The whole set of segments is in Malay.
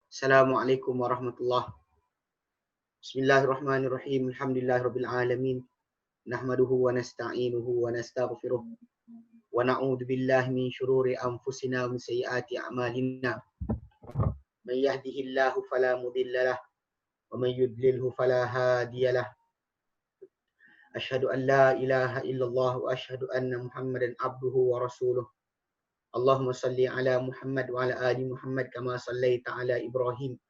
Assalamualaikum warahmatullahi. Bismillahirrahmanirrahim. Alhamdulillahirabbil alamin. Nahmaduhu wa nasta'inuhu wa nastaghfiruh wa na'udzu billahi min shururi anfusina wa min sayyiati a'malina. May yahdihillahu fala mudilla lahu wa may yudlilhu fala hadiya lahu. Asyhadu an la ilaha illallah wa asyhadu anna Muhammadan abduhu wa rasuluh. Allahumma salli ala Muhammad wa ala ali Muhammad kama sallaita ala Ibrahim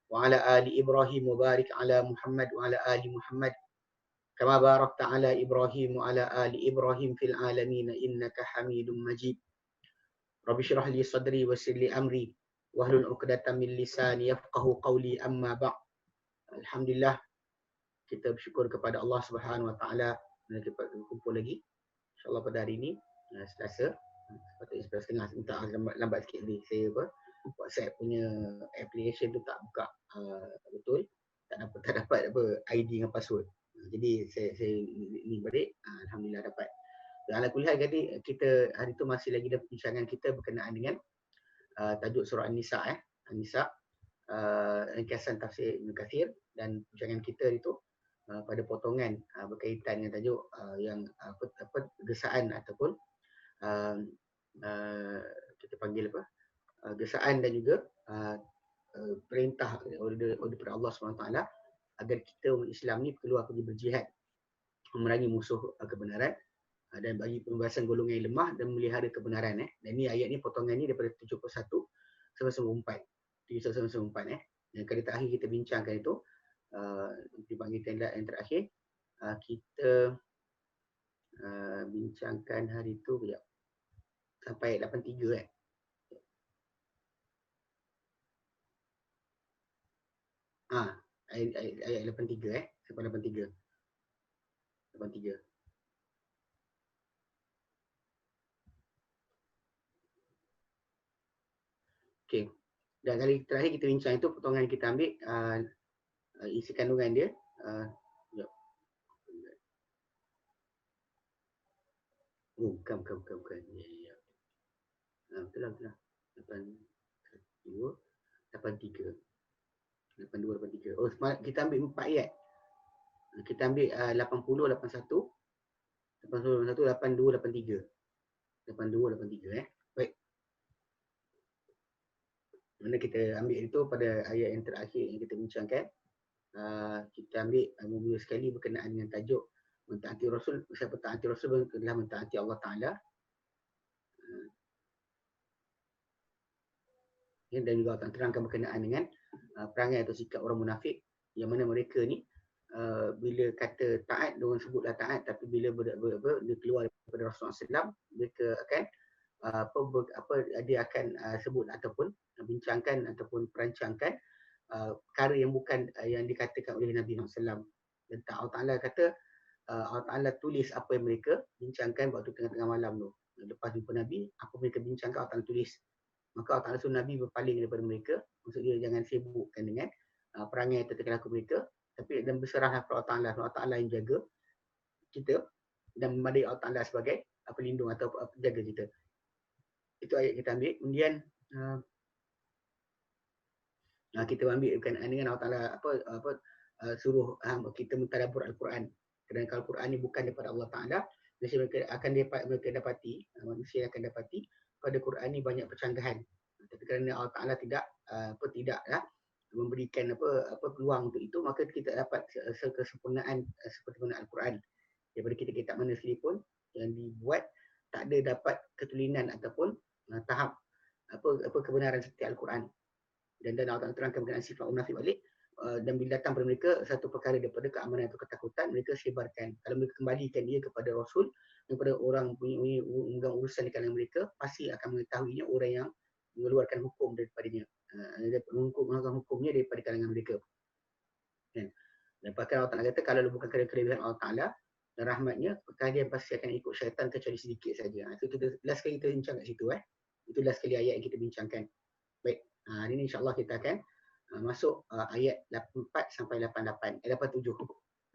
wa ala ali Ibrahim wa barik ala Muhammad wa ala ali Muhammad kama barakta ala Ibrahim wa ala ali Ibrahim fil alamin innaka Hamidum Majid. Rabbi shrah li sadri wa yassir li amri wahlul 'uqdatam min lisani yafqahu qawli amma ba'd. Alhamdulillah, kita bersyukur kepada Allah Subhanahu wa taala kerana kita berkumpul lagi insya-Allah pada hari ini Selasa. Sepatutnya 11.30 minta lambat sikit tadi. Saya WhatsApp punya application tu tak buka betul. Tak dapat ID dengan password. Jadi saya ni balik, alhamdulillah dapat. Dan ala kulli hal, jadi kita hari tu masih lagi dalam perbincangan kita berkenaan dengan tajuk surah An-Nisa An-Nisa, ringkasan tafsir Ibn Kathir, dan perbincangan kita itu pada potongan berkaitan dengan tajuk yang gesaan ataupun kita panggil gesaan dan juga perintah order daripada Allah SWT agar kita umat Islam ni keluar pergi berjihad memerangi musuh kebenaran dan bagi pembebasan golongan yang lemah dan memelihara kebenaran. Dan ni ayat ni, potongan ni daripada 71 sampai 94. Dan kali terakhir kita bincangkan itu di panggilan yang terakhir kita bincangkan hari itu sampai ayat 83 ayat 83 sampai 83. Okey. Dan kali terakhir kita bincang itu potongan kita ambil isi kandungan dia. Bukan. Ya. Betul lah. 82, 83. Oh, kita ambil 4 ayat. Kita ambil 80, 81, 82, 83. 82, 83 Baik. Mana kita ambil itu pada ayat yang terakhir yang kita bincangkan. Kita ambil mula sekali berkenaan dengan tajuk mentaati Rasul. Siapa taati Rasul adalah mentaati Allah Ta'ala. Dan juga Allah terangkan berkenaan dengan perangai atau sikap orang munafik, yang mana mereka ni bila kata taat, diorang sebutlah taat, tapi bila dia keluar daripada Rasulullah SAW, mereka akan dia akan sebut ataupun bincangkan ataupun perancangkan perkara yang bukan yang dikatakan oleh Nabi SAW. Dan Allah Ta'ala kata Allah Ta'ala tulis apa yang mereka bincangkan waktu tengah-tengah malam tu. Lepas jumpa Nabi, apa mereka bincangkan Allah Ta'ala tulis. Maka Allah Ta'ala suruh Nabi berpaling daripada mereka. Maksud dia jangan sibukkan dengan perangai atau tingkah laku mereka, tapi dan berserahlah kepada Allah Ta'ala yang jaga kita dan memadai Allah Ta'ala sebagai pelindung atau penjaga kita. Itu ayat kita ambil. Kemudian kita ambil berkenaan dengan Allah Ta'ala suruh kita mentadabbur Al-Quran. Kerana kalau Al-Quran ni bukan daripada Allah Ta'ala, mereka dapati, manusia akan dapati pada Quran ni banyak percanggahan. Tapi kerana Allah Ta'ala tidaklah memberikan peluang untuk itu, maka kita dapat kesempurnaan seperti mana Al-Quran. Daripada kitab mana sekalipun yang dibuat, tak ada dapat ketulinan ataupun tahap kebenaran seperti Al-Quran. Dan Allah Ta'ala terangkan berkenaan sifat munafik balik. Dan bila datang kepada mereka satu perkara daripada keamanan atau ketakutan, mereka sebarkan. Kalau mereka kembalikan dia kepada Rasul, kepada orang punya urusan di kalangan mereka, pasti akan mengetahuinya orang yang mengeluarkan hukum daripadanya, mengeluarkan hukumnya daripada kalangan mereka. Dan bahkan Allah Ta'ala kata, kalau bukan kerana kelebihan Allah Ta'ala dan rahmatnya, kalian pasti akan ikut syaitan kecuali sedikit saja. Itu kita last kali kita bincang kat situ. Itu last kali ayat yang kita bincangkan. Baik, hari ini insyaAllah kita akan masuk ayat 84 sampai 87.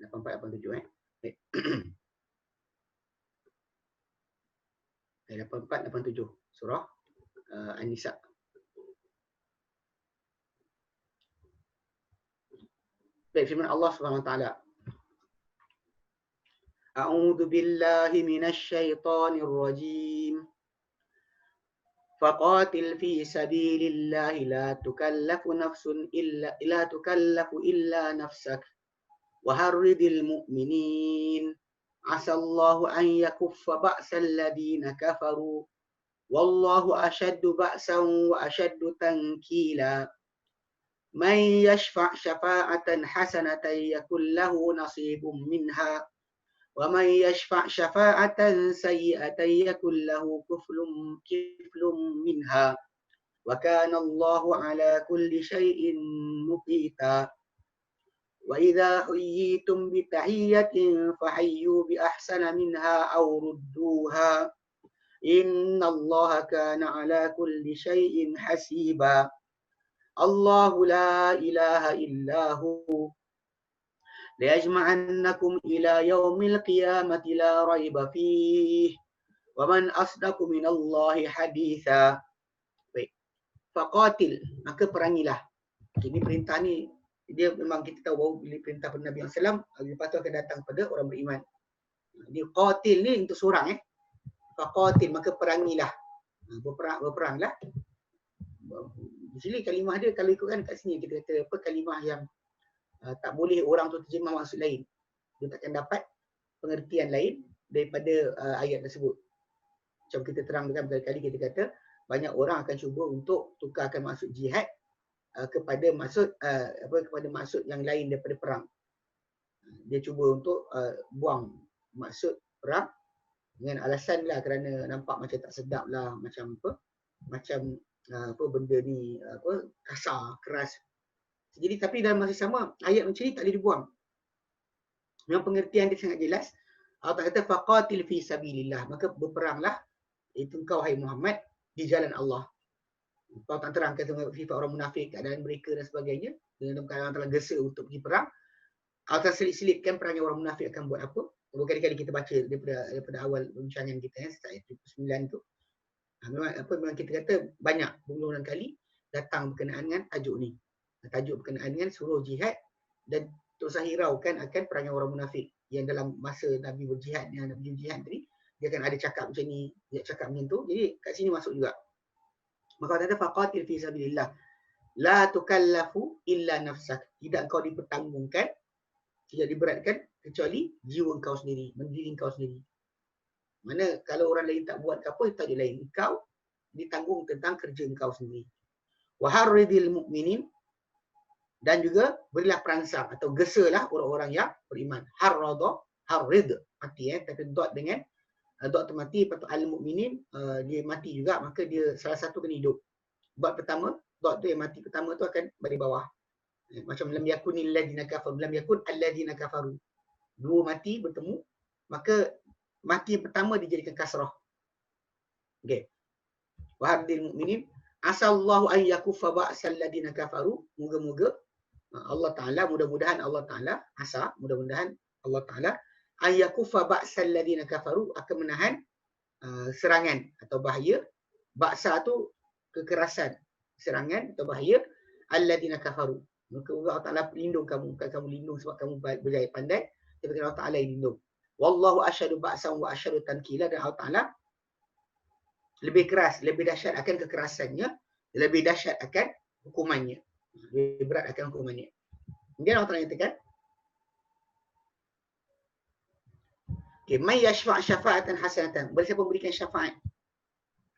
84, 87. Baik. Ayat 84, 87. Surah An-Nisa. Baik, firman Allah Subhanahu wa taala. A'udzu billahi minasy syaithanir rajim. Faqatil fi sabilillah la tukallafu illa nafsak wa harridil mu'minin. Asallahu an yakuffa ba'sal ladina kafaru wallahu ashaddu ba'san wa ashaddu tankila. Man yashfa' syafa'atan hasanatan yakul lahu nasibun minha wa man yashfa' syafa'atan sayyi'atan yakul lahu kiflun minha wa kana Allahu ala kulli syai'in muqita. Wa idza huyyitum bi tahiyyatin fahayyu bi ahsana minha aw rudduha innallaha kana ala kulli syai'in hasiba. Allahu la ilaha illahu liyajma'annakum ila yaumil qiyamati la raiba fihi wa man asdaqu minallahi haditha. Baik. Faqatil, maka perangilah. Ini perintah ni dia memang kita tahu bahawa bila perintah pada Nabi SAW, lepas tu akan datang pada orang beriman. Jadi qatil ni untuk seorang Faqatil, maka perangilah. Berperanglah. Di sini kalimah dia kalau ikutkan kat sini kita kata apa kalimah yang tak boleh orang tu terjemah maksud lain. Dia takkan dapat pengertian lain daripada ayat tersebut. Macam kita terangkan berkali-kali kita kata banyak orang akan cuba untuk tukarkan maksud jihad kepada maksud kepada maksud yang lain daripada perang. Dia cuba untuk buang maksud perang dengan alasan lah kerana nampak macam tak sedap lah, macam apa? Macam benda ni kasar, keras. Jadi tapi dalam masa sama ayat macam ni tak boleh dibuang. Memang pengertian dia sangat jelas. Allah kata faqatil fi sabilillah, maka berperanglah itu engkau hai Muhammad di jalan Allah. Kau tak terangkan sifat orang munafik, keadaan mereka dan sebagainya dengan keadaan telah gesa untuk pergi perang. Allah selip-selipkan perangai orang munafik akan buat apa. Berkali-kali kita baca daripada awal perbincangan kita ayat 9 tu. Memang kita kata banyak berulang kali datang berkenaan dengan tajuk ni. Tajuk berkenaan dengan suruh jihad dan tak usah hiraukan akan perangai orang munafik yang dalam masa Nabi berjihad tadi dia akan ada cakap macam ni, dia cakap macam tu. Jadi kat sini masuk juga. Maka kata faqatil fi sabilillah la tukallafu illa nafsak. Tidak kau dipertanggungkan, tidak diberatkan kecuali jiwa kau sendiri, diri kau sendiri. Mana kalau orang lain tak buat apa, tajuk lain. Kau ditanggung tentang kerja kau sendiri. Wa harridil mu'minin, dan juga berilah perangsang atau gesalah orang-orang yang beriman. Harrada, harrid mati tapi dot dengan dot tu mati, lepas tu al-mu'minin dia mati juga, maka dia salah satu kena hidup. Dot pertama, dot tu yang mati pertama tu akan bagi bawah. Macam lam yakunil ladina kafaru, lam yakun alladina kafaru. Dua mati bertemu, maka mati pertama dijadikan kasrah. Okey. Wa hadil mu'minin asallahu an yakuffa ba'sal ladina kafaru. Moga-moga Allah Taala, mudah-mudahan Allah Taala, mudah-mudahan Allah Taala an yakuffa ba'sal ladina kafaru, akan menahan serangan atau bahaya. Ba'sa tu kekerasan, serangan atau bahaya alladina kafaru. Maka Allah Taala pelindung kamu, bukan kamu lindung sebab kamu berjaya pandai, tapi Allah Taala yang lindung. Wallahu asyadu ba'san wa asyadu tankila, dan Allah Ta'ala lebih keras, lebih dahsyat akan kekerasannya, lebih dahsyat akan hukumannya, lebih berat akan hukumannya. Kemudian Allah Ta'ala nyatakan, okay, may yashfa' syafa'atan hasanatan, bersiapa memberikan syafaat.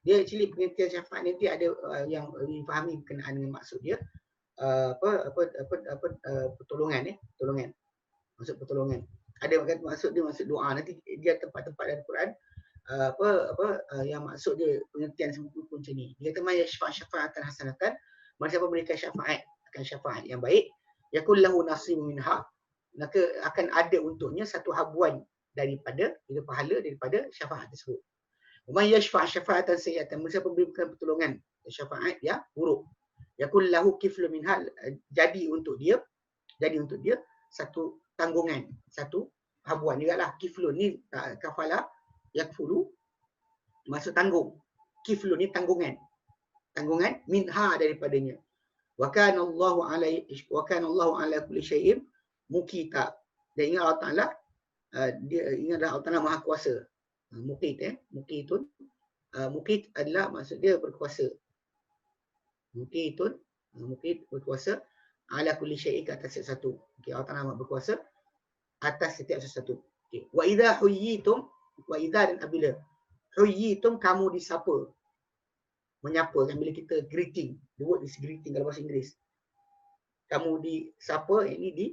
Dia actually pengertian syafaat nanti ada yang difahami berkenaan dengan maksud dia pertolongan pertolongan. Maksud pertolongan. Ada maksud doa. Nanti dia tempat-tempat dalam Quran yang maksud dia pengertian semua macam ni. Dia kata may yashfa' syafa'atan hasanatan, siapa memberikan syafaat akan syafaat yang baik, yakul lahu nasibun minha, maka akan ada untuknya satu habuan daripada pahala daripada syafaat tersebut. Wa may yashfa' syafa'atan sayyi'atan, siapa memberikan pertolongan syafaat yang buruk, yakul lahu kiflun minha, jadi untuk dia satu tanggungan, satu habuan juga lah. Kiflun ni kafala yakfulu, maksud tanggung. Kiflun ni tanggungan minha daripadanya. Wa kana Allahu ala kulli syai'in Muqita. Dan ingat Allah Ta'ala, dia ingatlah Allah Ta'ala Maha Kuasa. Muqit, Muqitun. Muqit adalah maksud dia berkuasa. Muqitun, Muqit berkuasa ala kulli syai'in, ke atas sesuatu. Okey, Allah Ta'ala berkuasa atas setiap sesuatu. Okey. Wa idza huyyitum, wa idza dan apabila huyyitum kamu disapa. Menyapa kan, bila kita greeting. The word is greeting kalau bahasa Inggeris. Kamu disapa, ini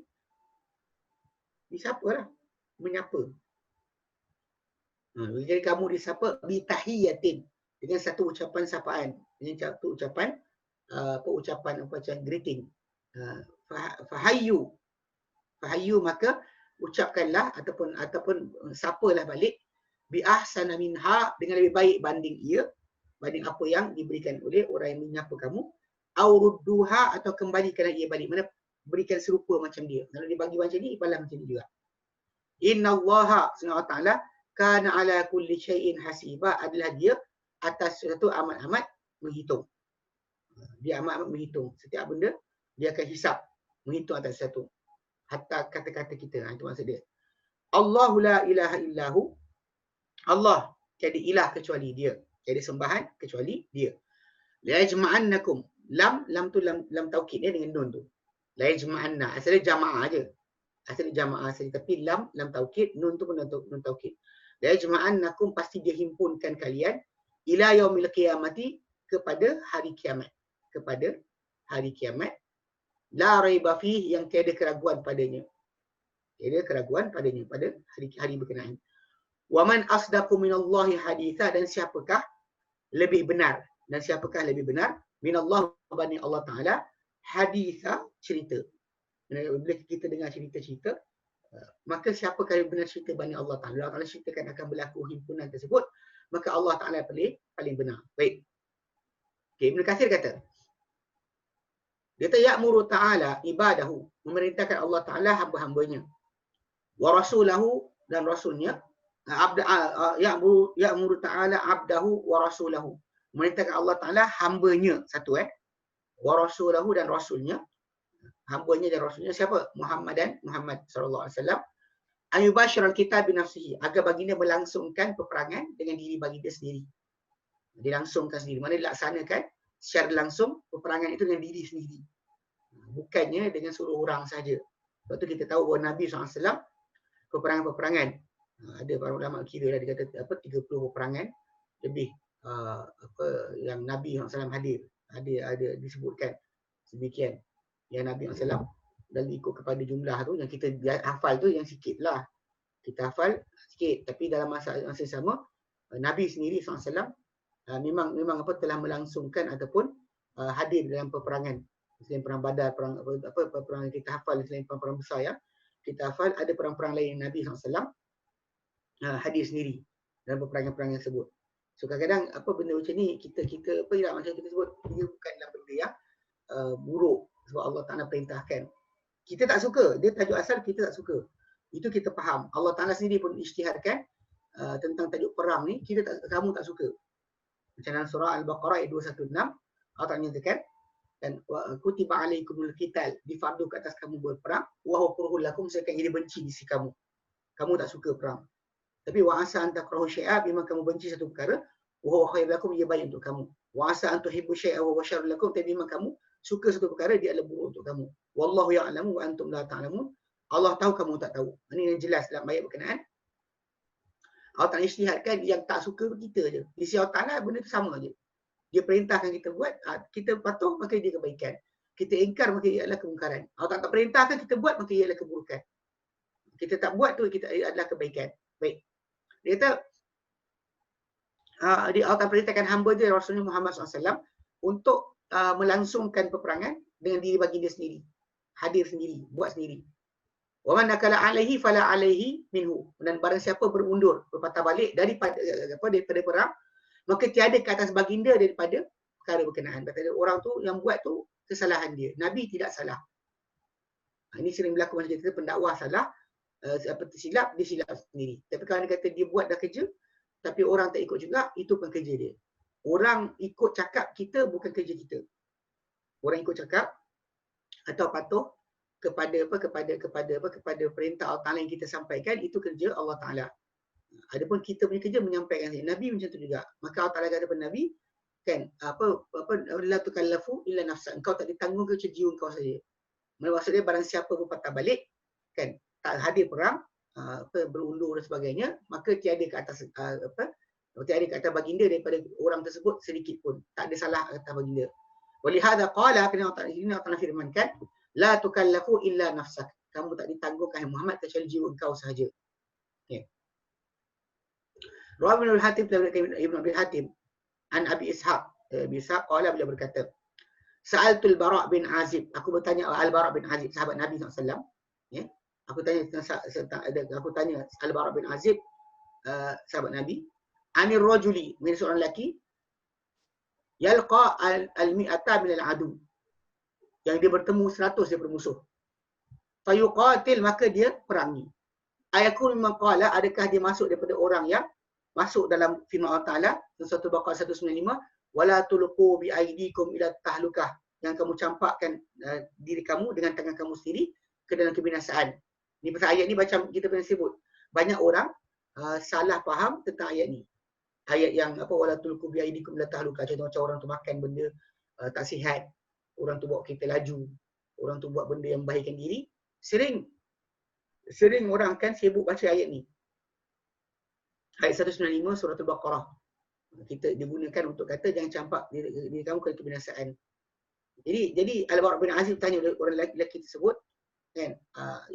disapa lah. Menyapa. Jadi kamu disapa bitahiyatin, dengan satu ucapan sapaan, dengan satu ucapan ucapan greeting. Fahayyu, maka ucapkanlah ataupun sapalah balik bi ahsana minha, dengan lebih baik banding apa yang diberikan oleh orang yang menyapa kamu, au rudduha, atau kembalikanlah ia balik, mana berikan serupa macam dia. Kalau dia bagi macam ni, balas macam ni juga. Innallaha, sungguh Allah Ta'ala, kana ala kulli syai'in hasiba, adalah dia atas sesuatu amat-amat menghitung. Dia amat-amat menghitung setiap benda, dia akan hisap, menghitung atas sesuatu, hatta kata-kata kita. Itu maksud dia. Allahu la ilaha illahu, Allah tiada ilah kecuali dia, tiada sembahan kecuali dia. La yajma'annakum, lam tu lam taukid dia dengan nun tu. La yajma'anna, asalnya jamaah aje. Asalnya jamaah saja, tapi lam taukid, nun tu pun nun taukid. La yajma'annakum, pasti dia himpunkan kalian, ila yaumil qiyamati, kepada hari kiamat. Kepada hari kiamat. La raiba fih, yang tiada keraguan padanya. Tiada keraguan padanya pada hari berkenaan. Wa man asdaqu minallahi haditha, dan siapakah lebih benar? Dan siapakah lebih benar? Minallah, bani Allah Ta'ala, haditha, cerita. Bila kita dengar cerita-cerita, maka siapakah yang benar cerita bani Allah Ta'ala? Allah Ta'ala ceritakan akan berlaku himpunan tersebut, maka Allah Ta'ala paling benar. Baik. Okay, Ibn Katsir kata, dia kata ya'muru ta'ala ibadahu, memerintahkan Allah Ta'ala hamba-hambanya, wa rasulahu, dan rasulnya, ya'muru ta'ala abdahu wa rasulahu, memerintahkan Allah Ta'ala hambanya, satu wa rasulahu, dan rasulnya, hambanya dan rasulnya siapa? Muhammad sallallahu alaihi wasallam, ayubashiral kitab binafsihi, agar baginda melangsungkan peperangan dengan diri baginda sendiri. Dilangsungkan sendiri, mana dilaksanakan secara langsung peperangan itu dengan diri sendiri, bukannya dengan suruh orang saja. Sebab tu kita tahu bahawa Nabi SAW peperangan-peperangan, ada para ulama kira dia kata 30 peperangan lebih yang Nabi SAW hadir, ada disebutkan sedemikian yang Nabi SAW, dan ikut kepada jumlah tu yang kita hafal tu yang sikit lah, kita hafal sikit, tapi dalam masa sama Nabi sendiri SAW memang telah melangsungkan ataupun hadir dalam peperangan. Selain perang Badar, perang kita hafal, selain perang besar ya, kita hafal ada perang-perang lain Nabi SAW hadir sendiri dalam peperangan-peperangan tersebut. So kadang-kadang benda macam ni kita macam kita sebut, dia bukanlah benda yang buruk, sebab Allah Ta'ala perintahkan. Kita tak suka, dia tajuk asal kita tak suka. Itu kita faham. Allah Ta'ala sendiri pun isytiharkan tentang tajuk perang ni, kamu tak suka. Macam dalam surah Al-Baqarah ayat 216, Allah Ta'ala nyatakan, dan kutiba alaikumul qital, difardu ke atas kamu berperang, wa huwa kurhul lakum, seakan jadi benci di sisi kamu. Kamu tak suka perang. Tapi wa asa an takrahu syai'a, memang kamu benci satu perkara, wa huwa khairul lakum, ia baik untuk kamu. Wa asa an tuhibbu syai'a wa huwa syarrul lakum, tapi memang kamu suka satu perkara, dia adalah buruk untuk kamu. Wallahu ya'lamu wa antum la ta'lamun. Allah tahu, kamu tak tahu. Ini yang jelas dalam ayat berkenaan. Allah Ta'ala isytiharkan yang tak suka kita je. Di sisi Allah Ta'ala benda tu sama je. Dia perintahkan kita buat, kita patuh, maka dia kebaikan. Kita ingkar, maka ia adalah kemungkaran. Allah tak perintahkan kita buat, maka ia adalah keburukan. Kita tak buat tu, kita adalah kebaikan. Baik. Dia kata, Allah Ta'ala perintahkan hamba dia, Rasulullah Muhammad SAW, untuk melangsungkan peperangan dengan diri baginda sendiri. Hadir sendiri, buat sendiri. Wa man nakala alaihi fala alaihi minhu, dan barang siapa berundur, berpatah balik daripada perang, maka tiada ke atas baginda daripada perkara berkenaan. Kata orang tu yang buat tu kesalahan dia. Nabi tidak salah. Ini sering berlaku macam kita pendakwah salah, tersilap, dia silap sendiri. Tapi kalau dia kata dia buat dah kerja, tapi orang tak ikut juga, itu bukan kerja dia. Orang ikut cakap kita, bukan kerja kita. Orang ikut cakap atau patuh kepada perintah Allah Taala yang kita sampaikan, itu kerja Allah Taala. Adapun kita punya kerja menyampaikan. Nabi macam tu juga. Maka Allah Taala kata kepada Nabi, kan, la tukallafu illa nafsa. Engkau tak ditanggung kecuali jiwa engkau saja. Maksudnya barang siapa berpatah balik, kan, tak hadir perang, berundur dan sebagainya, maka tiada ke atas tiada ke atas baginda daripada orang tersebut sedikit pun. Tak ada salah ke atas baginda. Walihada qala, kena Allah Taala firmankan, la tukallafu illa nafsak. Kamu tak ditanggungkan Muhammad kecuali jiwa engkau sahaja. Okay. Rawi Ibn Hatim, Ibn Abi Hatim an Abi Ishaq. Abi Ishaq qala, beliau berkata, Sa'altul Bara' bin Azib. Aku bertanya Al-Bara' bin Azib, sahabat Nabi SAW. Ya. Aku tanya Al-Bara' bin Azib, sahabat Nabi. Anir rajuli, min seorang lelaki, yalqa al-mi'ata min al-adu. Yang dia bertemu 100 daripada musuh. Fayuqatil, maka dia perangi. Ayakun mimman qala, adakah dia masuk daripada orang yang masuk dalam firman Allah Ta'ala, surah Al-Baqarah 195, wala tulqu bi aidikum ila tahlukah, yang kamu campakkan diri kamu dengan tangan kamu sendiri ke dalam kebinasaan. Ni pasal ayat ni macam kita pernah sebut. Banyak orang salah faham tentang ayat ni. Ayat yang wala tulqu bi aidikum ila tahlukah, contoh macam orang tu makan benda tak sihat, orang tu bawa kereta laju, orang tu buat benda yang membahayakan diri. Sering orang kan sibuk baca ayat ni. Ayat 195 surah Al-Baqarah. Kita digunakan untuk kata jangan campak diri kamu ke kebinasaan. Jadi Al-Bara' bin Azib tanya orang lelaki tersebut, kan,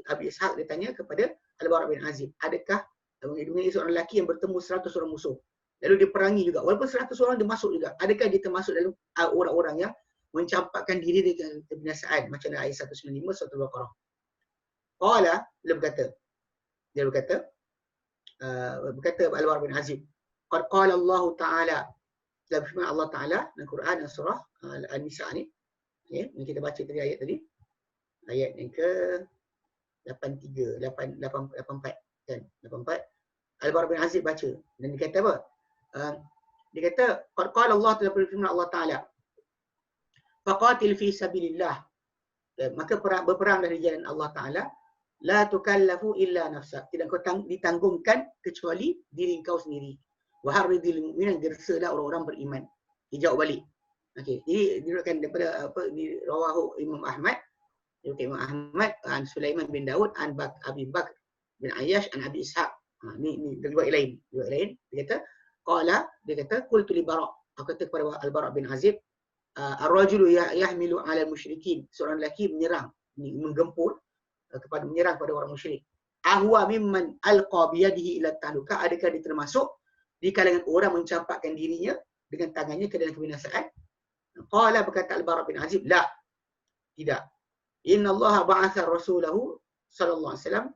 Abi Ishaq dia tanya kepada Al-Bara' bin Azib, adakah dia seorang lelaki yang bertemu 100 orang musuh, lalu dia perangi juga, walaupun 100 orang dia masuk juga, adakah dia termasuk dalam orang-orang yang mencampakkan diri dengan kebinasaan, macam ayat 195 surah Al-Baqarah. Qala, dia berkata Al-Bara' bin Azib, qad qala Allah Ta'ala, dalam firman Allah Ta'ala dalam Quran dan surah An-Nisa ni, ya, yang kita baca tadi ayat tadi, ayat yang ke 84 kan, 84. Al-Bara' bin Azib baca dan dia kata apa? Dia kata qad qala Allah Ta'ala, dalam firman Allah Ta'ala, faqatil fi sabilillah, maka berperang dari jalan Allah Ta'ala, la tukallafu illa nafsak, tidak kau ditanggungkan kecuali diri kau sendiri. Wa harridil mu'minin, gersalah orang-orang beriman. Dijawab balik. Okey, jadi diriwayatkan daripada di rawahu Imam Ahmad, Imam Ahmad an Sulaiman bin Daud an Abi Bakr bin Ayyash an Abi Ishaq. Ni riwayat lain. Dia kata dia kata qultu li Bara', aku kata kepada Al-Bara' bin Azib, ar-rajulu yahmilu 'ala al-musyrikin, seorang lelaki menggempur menyerang kepada orang musyrik. Ahwa mimman alqa biyadihi ila tahluka, adakah dia termasuk di kalangan orang mencampakkan dirinya dengan tangannya ke dalam kebinasaan? Qala, berkata Al-Bara' bin Azib, la, tidak. Inna Allah ba'atha rasulahu sallallahu alaihi wasallam,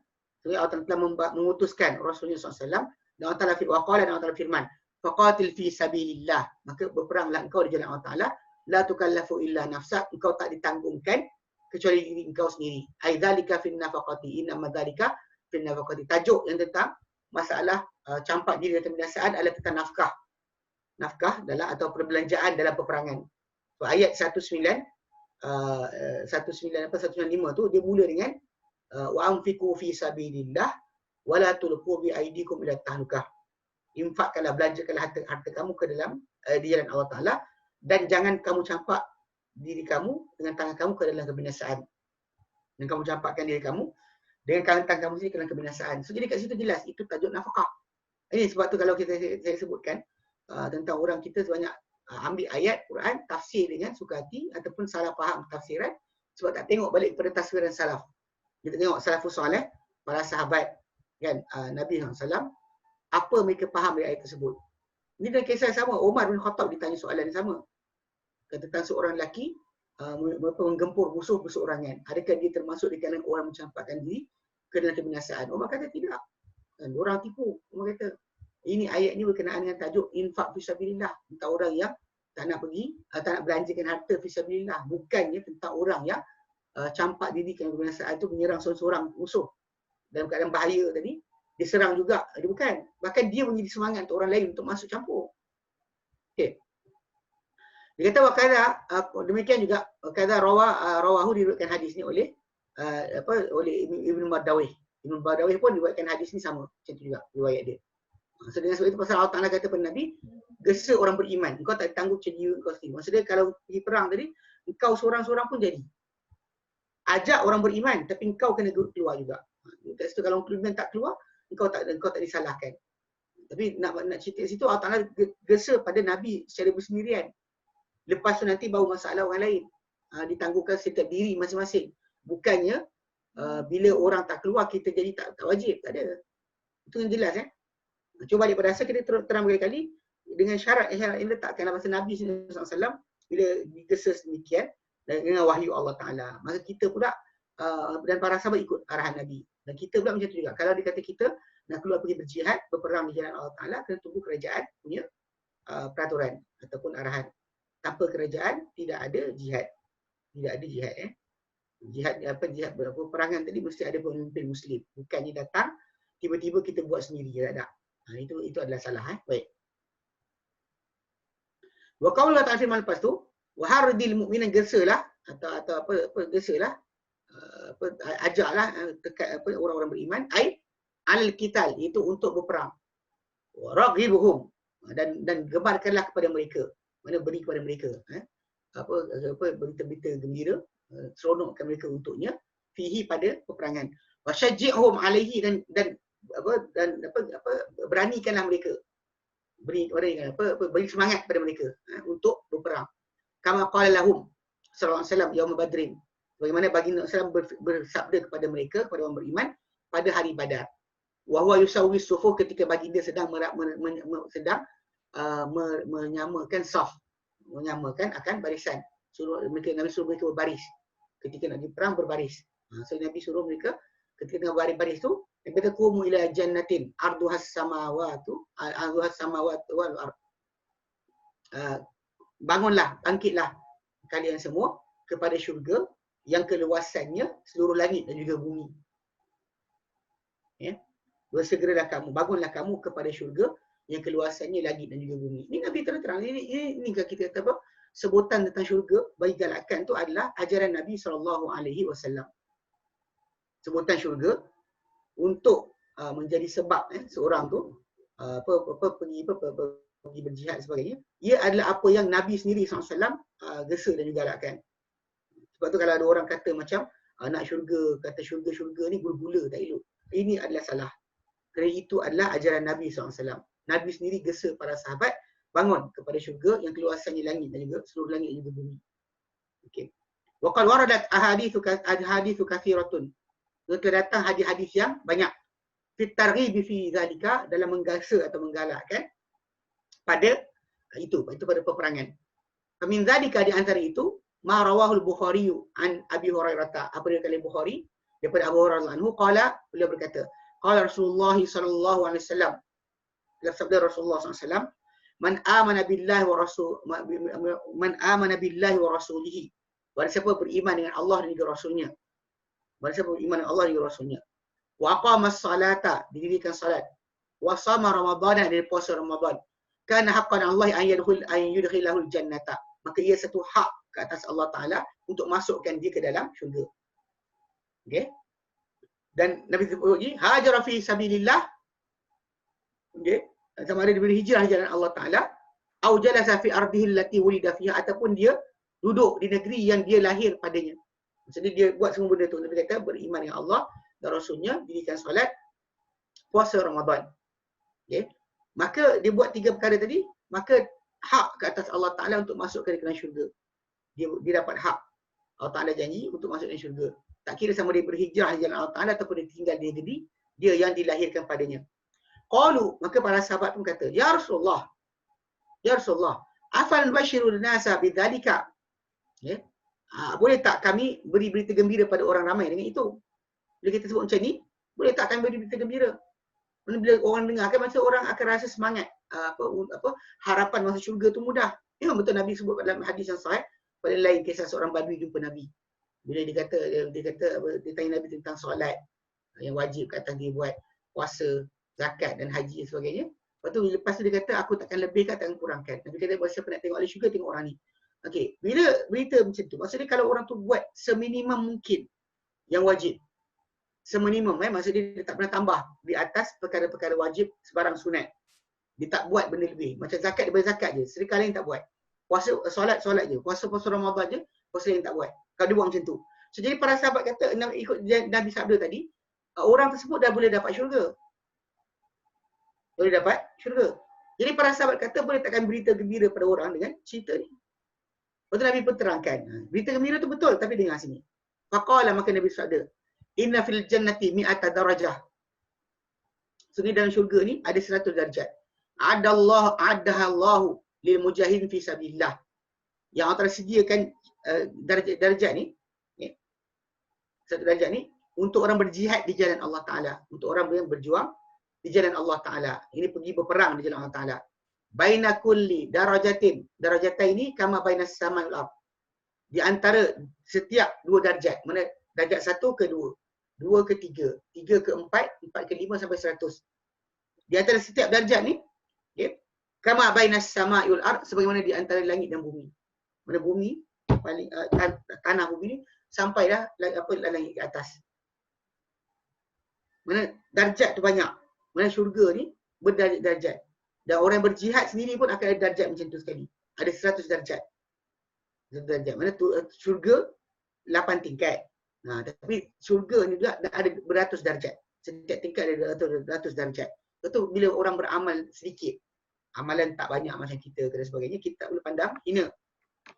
Allah telah mengutuskan Rasulnya SAW, dan Allah Ta'ala firman, faqatil fi sabilillah, maka berperanglah engkau di jalan Allah Ta'ala, la tukallafu illa nafsak, engkau tak ditanggungkan kecuali diri engkau sendiri. Aidzalika fin nafaqati, inna madzalika fin nafaqati. Tajuk yang tentang masalah campak diri dalam kebinasaan adalah tentang nafkah dalam atau perbelanjaan dalam peperangan. So ayat 195 tu dia mula dengan wa anfiqu fi sabilillah wa la tulqu bi aydikum ila tahlukah. Infakkanlah, belanjakanlah harta kamu ke dalam di jalan Allah Ta'ala, dan jangan kamu campak diri kamu dengan tangan kamu ke dalam kebinasaan. Dan kamu campakkan diri kamu dengan tangan kamu sendiri ke dalam kebinasaan. So jadi kat situ jelas itu tajuk nafkah. Ini sebab tu kalau saya sebutkan tentang orang kita sebanyak ambil ayat Quran, tafsir dengan suka hati ataupun salah faham tafsiran sebab tak tengok balik kepada tafsiran salaf. Kita tengok salafus soleh, para sahabat kan, Nabi SAW, apa mereka faham dari ayat tersebut. Ini dalam kisah sama, Umar bin Khattab ditanya soalan yang sama. Tentang seorang lelaki menggempur musuh berseorangan, adakah dia termasuk di kalangan orang mencampakkan diri ke dalam kebinasaan? Umar kata tidak. Dan orang tipu. Umar kata ini ayat ni berkenaan dengan tajuk infak fisabilillah, tentang orang yang tak nak belanjakan harta fisabilillah, bukannya tentang orang yang campak diri ke dalam kebinasaan itu menyerang seorang musuh dalam keadaan bahaya tadi, dia serang juga. Dia bukan. Bahkan dia menjadi semangat untuk orang lain untuk masuk campur. Okey. Dia kata wakala, demikian juga wakala rawahu, diriwayatkan hadis ni oleh oleh Ibn Bardawih. Ibn Bardawih pun riwayatkan hadis ni sama macam tu juga riwayat dia. So dengan sebab itu pasal Allah Ta'ala kata kepada Nabi, gesa orang beriman, kau tak tanggung ceria kau sendiri. Maksudnya kalau pergi perang tadi, engkau seorang-seorang pun jadi. Ajak orang beriman, tapi engkau kena keluar juga. Kat situ kalau orang beriman tak keluar, engkau tak disalahkan. Tapi nak cerita situ Allah Ta'ala gesa pada Nabi secara bersendirian. Lepas tu nanti baru masalah orang lain. Ditangguhkan setiap diri masing-masing. Bukannya bila orang tak keluar kita jadi tak wajib. Tak ada. Itu yang jelas Cuba balik pada asal kita terang berkali-kali dengan syarat yang letakkan pasal Nabi SAW bila digesa sedemikian dengan wahyu Allah Ta'ala. Maka kita pula dan para sahabat ikut arahan Nabi. Dan kita pula macam tu juga. Kalau dia kata kita nak keluar pergi berjihad, berperang di jalan Allah Ta'ala, kena tunggu kerajaan punya peraturan ataupun arahan. Tanpa kerajaan tidak ada jihad. Tidak ada jihad jihad peperangan tadi mesti ada pemimpin muslim. Bukannya datang tiba-tiba kita buat sendiri, tak ada. Itu adalah salah. Baik. Wa qaul Allah Ta'ala firman lepas tu, wa hardil mu'minin, gesalah atau apa gesalah ajaklah orang-orang beriman alal qital, itu untuk berperang. Wa raghibuhum, dan gebarkanlah kepada mereka. Mana beri kepada mereka berita-berita gembira, seronokkan mereka untuknya fihi, pada peperangan. Wa syajji'hum alaihi, dan beranikanlah mereka, beri semangat kepada mereka untuk berperang. Kama qala lahum sallallahu alaihi wasallam yaum badrin, bagaimana baginda sallallahu bersabda kepada mereka, kepada orang beriman pada hari Badar. Wa huwa yusawwi sufuf, ketika baginda sedang menyamakan saf, menyamakan akan barisan. Nabi suruh mereka berbaris ketika nak perang, berbaris. So Nabi suruh mereka ketika tengah baris-baris tu, Nabi kata qumu ila jannatin arduhas samawati wal ard. Bangunlah, bangkitlah kalian semua kepada syurga yang keluasannya seluruh langit dan juga bumi. Bersegeralah kamu, bangunlah kamu kepada syurga yang keluasannya langit dan juga bumi. Ini Nabi terang. Ini kita kata apa? Sebutan tentang syurga bagi galakan tu adalah ajaran Nabi SAW. Sebutan syurga untuk menjadi sebab seorang tu pergi berjihad sebagainya, ia adalah apa yang Nabi sendiri SAW gesa dan juga galakkan. Sebab tu kalau ada orang kata macam nak syurga, kata syurga ni gula-gula, tak elok. Ini adalah salah. Kerana itu adalah ajaran Nabi SAW. Nabi sendiri gesa para sahabat bangun kepada syurga yang keluasannya langit dan juga seluruh langit dan juga bumi. Okey. Wa qad waradat ahaditsu kathiratun. Telah datang hadis-hadis yang banyak fit targhib fi zalika, dalam menggasa atau menggalakkan pada itu pada peperangan. Min zalika, di antara itu ma rawahul Bukhari an Abi Hurairah, apa dia kata Bukhari daripada Abu Hurairah anhu qala, beliau berkata qala Rasulullah sallallahu alaihi wasallam, sabda Rasulullah sallallahu alaihi wasallam, man amana billahi wa rasulihi, barang siapa beriman dengan Allah dan juga Rasulnya, barang siapa beriman dengan Allah dan juga Rasulnya, wa aqamas salata, didirikan salat, wa sama ramadhana, dan puasa Ramadan, kana haqqan Allah an yudkhilahul jannata, maka ia satu hak ke atas Allah Ta'ala untuk masukkan dia ke dalam syurga. Okey. Dan Nabi sebut hajara fi sabilillah, okey, sama ada dia berhijrah di jalan Allah Ta'ala, au jalasa fi ardihi allati wulida fiha, ataupun dia duduk di negeri yang dia lahir padanya. Maksudnya dia buat semua benda tu. Nabi kata beriman dengan Allah dan Rasulnya, dirikan solat, puasa Ramadan. Okay. Maka dia buat 3 perkara tadi, maka hak ke atas Allah Ta'ala untuk masuk ke dalam syurga. Dia dapat hak. Allah Ta'ala janji untuk masuk ke syurga. Tak kira sama dia berhijrah di jalan Allah Ta'ala ataupun dia tinggal di negeri dia yang dilahirkan padanya. Qalu, maka para sahabat pun kata, Ya Rasulullah, afal nubashirul nasa bidzalika. Boleh tak kami beri berita gembira pada orang ramai dengan itu? Bila kita sebut macam ni, boleh tak kami beri berita gembira? Bila orang dengar kan, masa orang akan rasa semangat, harapan masuk syurga tu mudah. Memang betul Nabi sebut dalam hadis yang sahih, pada lain kisah seorang badui jumpa Nabi. Bila dia tanya Nabi tentang solat yang wajib kat atas dia buat, puasa, zakat dan haji dan sebagainya. Lepas tu dia kata, aku takkan lebihkan, takkan kurangkan. Nabi kata, siapa nak tengok ahli syurga, tengok orang ni. Okey, bila berita macam tu, maksudnya kalau orang tu buat seminimum mungkin yang wajib. Seminimum, maksudnya dia tak pernah tambah di atas perkara-perkara wajib sebarang sunat. Dia tak buat benda lebih. Macam zakat, dia berzakat je. Sedekah lain tak buat. Puasa, solat je. Puasa Ramadan je, puasa lain tak buat. Kalau dia buat macam tu. So, jadi para sahabat kata, ikut Nabi sabda tadi, orang tersebut dah boleh dapat syurga. Boleh dapat syurga. Jadi para sahabat kata, boleh takkan berita gembira pada orang dengan cerita ni. Lepas tu Nabi pun terangkan. Berita gembira tu betul, tapi dengar sini. Faqala, maka Nabi sabda, inna fil jannati mi'ata darajah. Sungguh dalam syurga ni ada 100 darjat. Adahallahu lil mujahidin fi sabilillah. Yang Allah sediakan darjat ni, satu darjat ni untuk orang berjihad di jalan Allah Taala, untuk orang yang berjuang di jalan Allah Taala. Ini pergi berperang di jalan Allah Taala. Baina kulli darajatin. Darajatain ini kama bainas samai wal ardh. Di antara setiap 2 darjat. Mana darjat 1 ke 2, 2 ke 3, 3 ke 4, 4 ke 5 sampai 100. Di antara setiap darjat ni, okay, kama bainas samai wal ardh, sebagaimana di antara langit dan bumi. Mana bumi paling tanah bumi ni sampailah langit ke atas. Mana darjat tu banyak. Mana syurga ni berdarjat-darjat. Dan orang yang berjihad sendiri pun akan ada darjat macam tu sekali. Ada 100 darjat. 100 darjat. Mana tu syurga 8 tingkat. Tapi syurga ni juga ada beratus darjat. Setiap tingkat ada beratus darjat. Itu bila orang beramal sedikit, amalan tak banyak macam kita dan sebagainya, kita tak boleh pandang hina.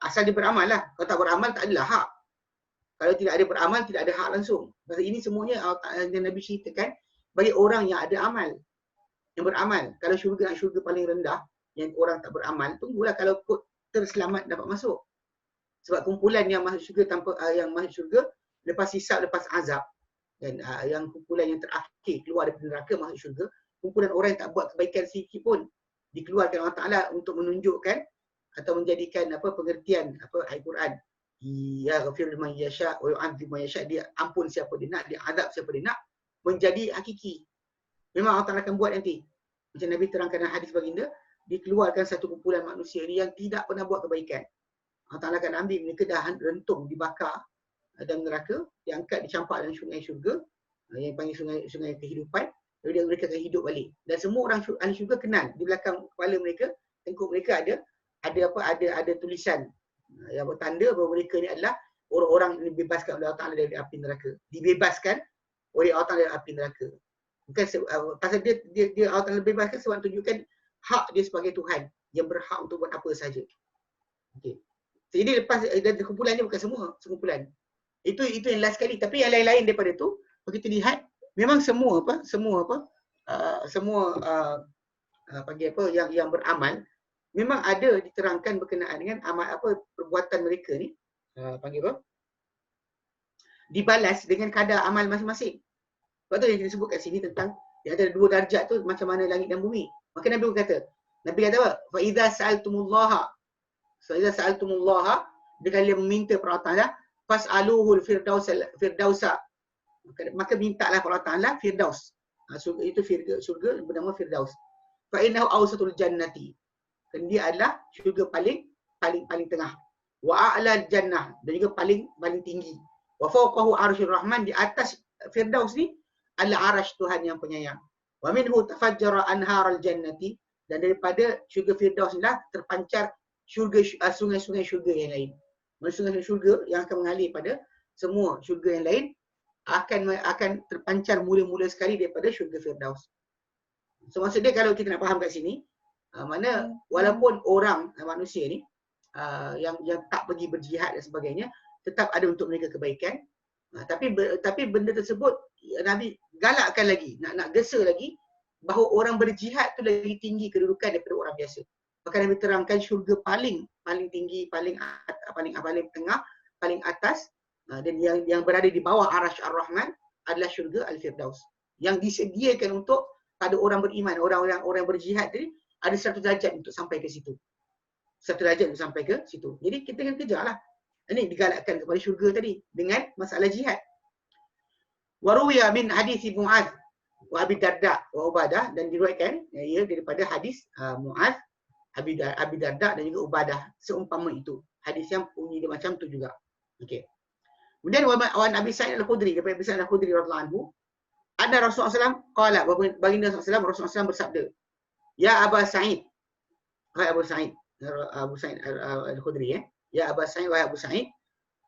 Asal dia beramal lah. Kalau tak beramal, tak adalah hak. Kalau tidak ada beramal, tidak ada hak langsung. Pasal ini semuanya Nabi ceritakan bagi orang yang ada amal. Yang beramal. Kalau syurga paling rendah, yang orang tak beramal, tunggulah kalau terselamat dapat masuk. Sebab kumpulan yang masuk syurga yang masuk syurga lepas hisab, lepas azab. Dan yang kumpulan yang terakhir keluar daripada neraka masuk syurga, kumpulan orang yang tak buat kebaikan sedikit pun dikeluarkan Allah Taala untuk menunjukkan atau menjadikan pengertian ayat Quran. Ya ghafir liman yasha wa yu'adzib man yasha, dia ampun siapa dia nak, dia azab siapa dia nak, menjadi hakiki. Memang Allah Taala akan buat nanti. Macam Nabi terangkan dalam hadis baginda, dikeluarkan satu kumpulan manusia ni yang tidak pernah buat kebaikan. Allah Taala akan ambil mereka dah rentung, dibakar dalam neraka, diangkat, dicampak dalam sungai syurga, yang panggil sungai kehidupan. Jadi mereka akan hidup balik. Dan semua orang ahli syurga kenal di belakang kepala mereka, tengkuk mereka ada tulisan yang bertanda bahawa mereka ni adalah orang-orang yang dibebaskan oleh Allah Taala dari api neraka. Dibebaskan oleh Allah Taala dari api neraka. Bukan pasal dia Allah Taala bebaskan sebab tunjukkan hak dia sebagai Tuhan yang berhak untuk buat apa saja. Okey. Jadi lepas kumpulan ni bukan semua kumpulan. Itu yang last kali, tapi yang lain-lain daripada tu kita lihat memang semua panggil yang beramal memang ada diterangkan berkenaan dengan amal perbuatan mereka ni dibalas dengan kadar amal masing-masing. Sebab tu yang disebut kat sini tentang di antara 2 darjat tu macam mana langit dan bumi. Maka Nabi kata apa? Fa idza sa'altumullaha bila kalian meminta kepada Allah Taala, fas'aluhul firdausa. Maka mintalah kepada Allah Taala firdaus. Itu syurga bernama firdaus. Fa innahu awsatul jannati. Dan dia adalah syurga paling tengah. Wa a'lal jannah, dan juga paling tinggi. Wa fawqahu arsyur rahman, di atas firdaus ni adalah arasy Tuhan yang penyayang. Wa minhu tafajjara anharal jannati, dan daripada syurga firdaus inilah terpancar sungai-sungai syurga yang lain. Sungai-sungai syurga yang akan mengalir pada semua syurga yang lain akan terpancar mula-mula sekali daripada syurga firdaus. So maksudnya kalau kita nak faham kat sini, mana walaupun orang manusia ni yang tak pergi berjihad dan sebagainya, tetap ada untuk mereka kebaikan. Tapi benda tersebut Nabi galakkan lagi, nak gesa lagi bahawa orang berjihad tu lagi tinggi kedudukan daripada orang biasa. Maka Nabi terangkan syurga paling tinggi, paling tengah, paling atas, dan yang berada di bawah arasy Ar-Rahman adalah syurga Al-Firdaus, yang disediakan untuk pada orang beriman, orang berjihad tadi ada 100 darjat untuk sampai ke situ. 100 darjat untuk sampai ke situ. Jadi kita kena kejarlah. Ini digalakkan kepada syurga tadi dengan masalah jihad. Waruwiya min hadis Mu'adz wa Abi Darda wa Ubadah, dan diriwayatkan daripada hadis Mu'adz, Abi Darda dan juga Ubadah seumpama itu. Hadis yang bunyi dia macam tu juga. Okey. Kemudian wan Abi Sa'id Al-Khudri, daripada Abi Sa'id Al-Khudri radhiyallahu anhu, ada Rasulullah SAW qala, baginda Rasulullah SAW bersabda, ya Aba Sa'id, hai Abu Sa'id, Abu Sa'id Al-Khudri ya Aba Sa'id wa Abu Sa'id,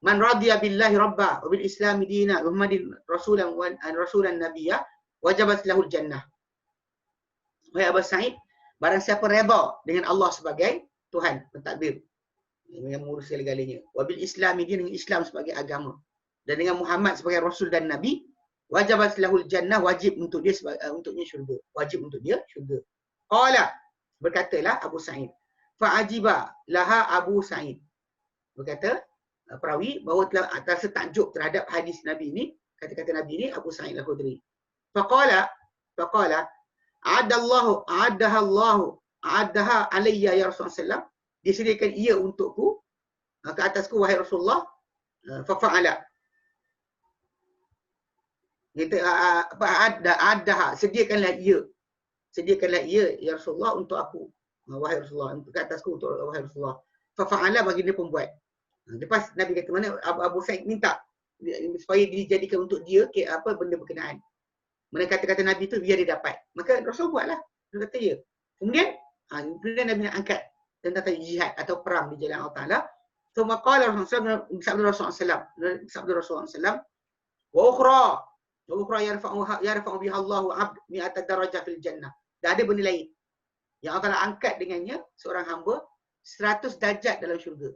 man radiya billahi rabba wa bil islam dina wa Muhammadin rasulan wa rasulan nabiyya wajabat lahul jannah. Wahai Abu Sa'id, barang siapa redha dengan Allah sebagai Tuhan, pentadbir yang mengurus segala-galanya, wa bil islam dina, dengan Islam sebagai agama, dan dengan Muhammad sebagai rasul dan nabi, wajabat lahul jannah, wajib untuk dia untuknya syurga, wajib untuk dia syurga. Qala, berkatalah Abu Sa'id, fa'ajiba laha Abu Sa'id, berkata perawi bahawa telah terasa takjub terhadap hadis Nabi ini, kata-kata Nabi ini, Abu Sa'id Al-Khudri. Faqala a'adaha alayya ya Rasulullah, disediakan ia untukku, ke atasku wahai Rasulullah, fa'ala. Kita adaha, sediakanlah ia ya Rasulullah untuk aku, wahai Rasulullah, untuk ke atasku untuk wahai Rasulullah. Fa'ala, baginda pun buat. Lepas Nabi kata mana, Abu Sa'id minta supaya dijadikan untuk dia benda berkenaan. Mana kata-kata Nabi tu biar dia dapat. Maka Rasul buatlah. Dia kata ya. Kemudian Nabi nak angkat tentang jihad atau perang di jalan Allah Ta'ala. So maqala Rasulullah SAW, wa ukhra yarfa'u biha Allahu 'abd mi'ata darajah fil jannah. Dan ada benda lain yang Allah Ta'ala angkat dengannya seorang hamba 100 darjat dalam syurga.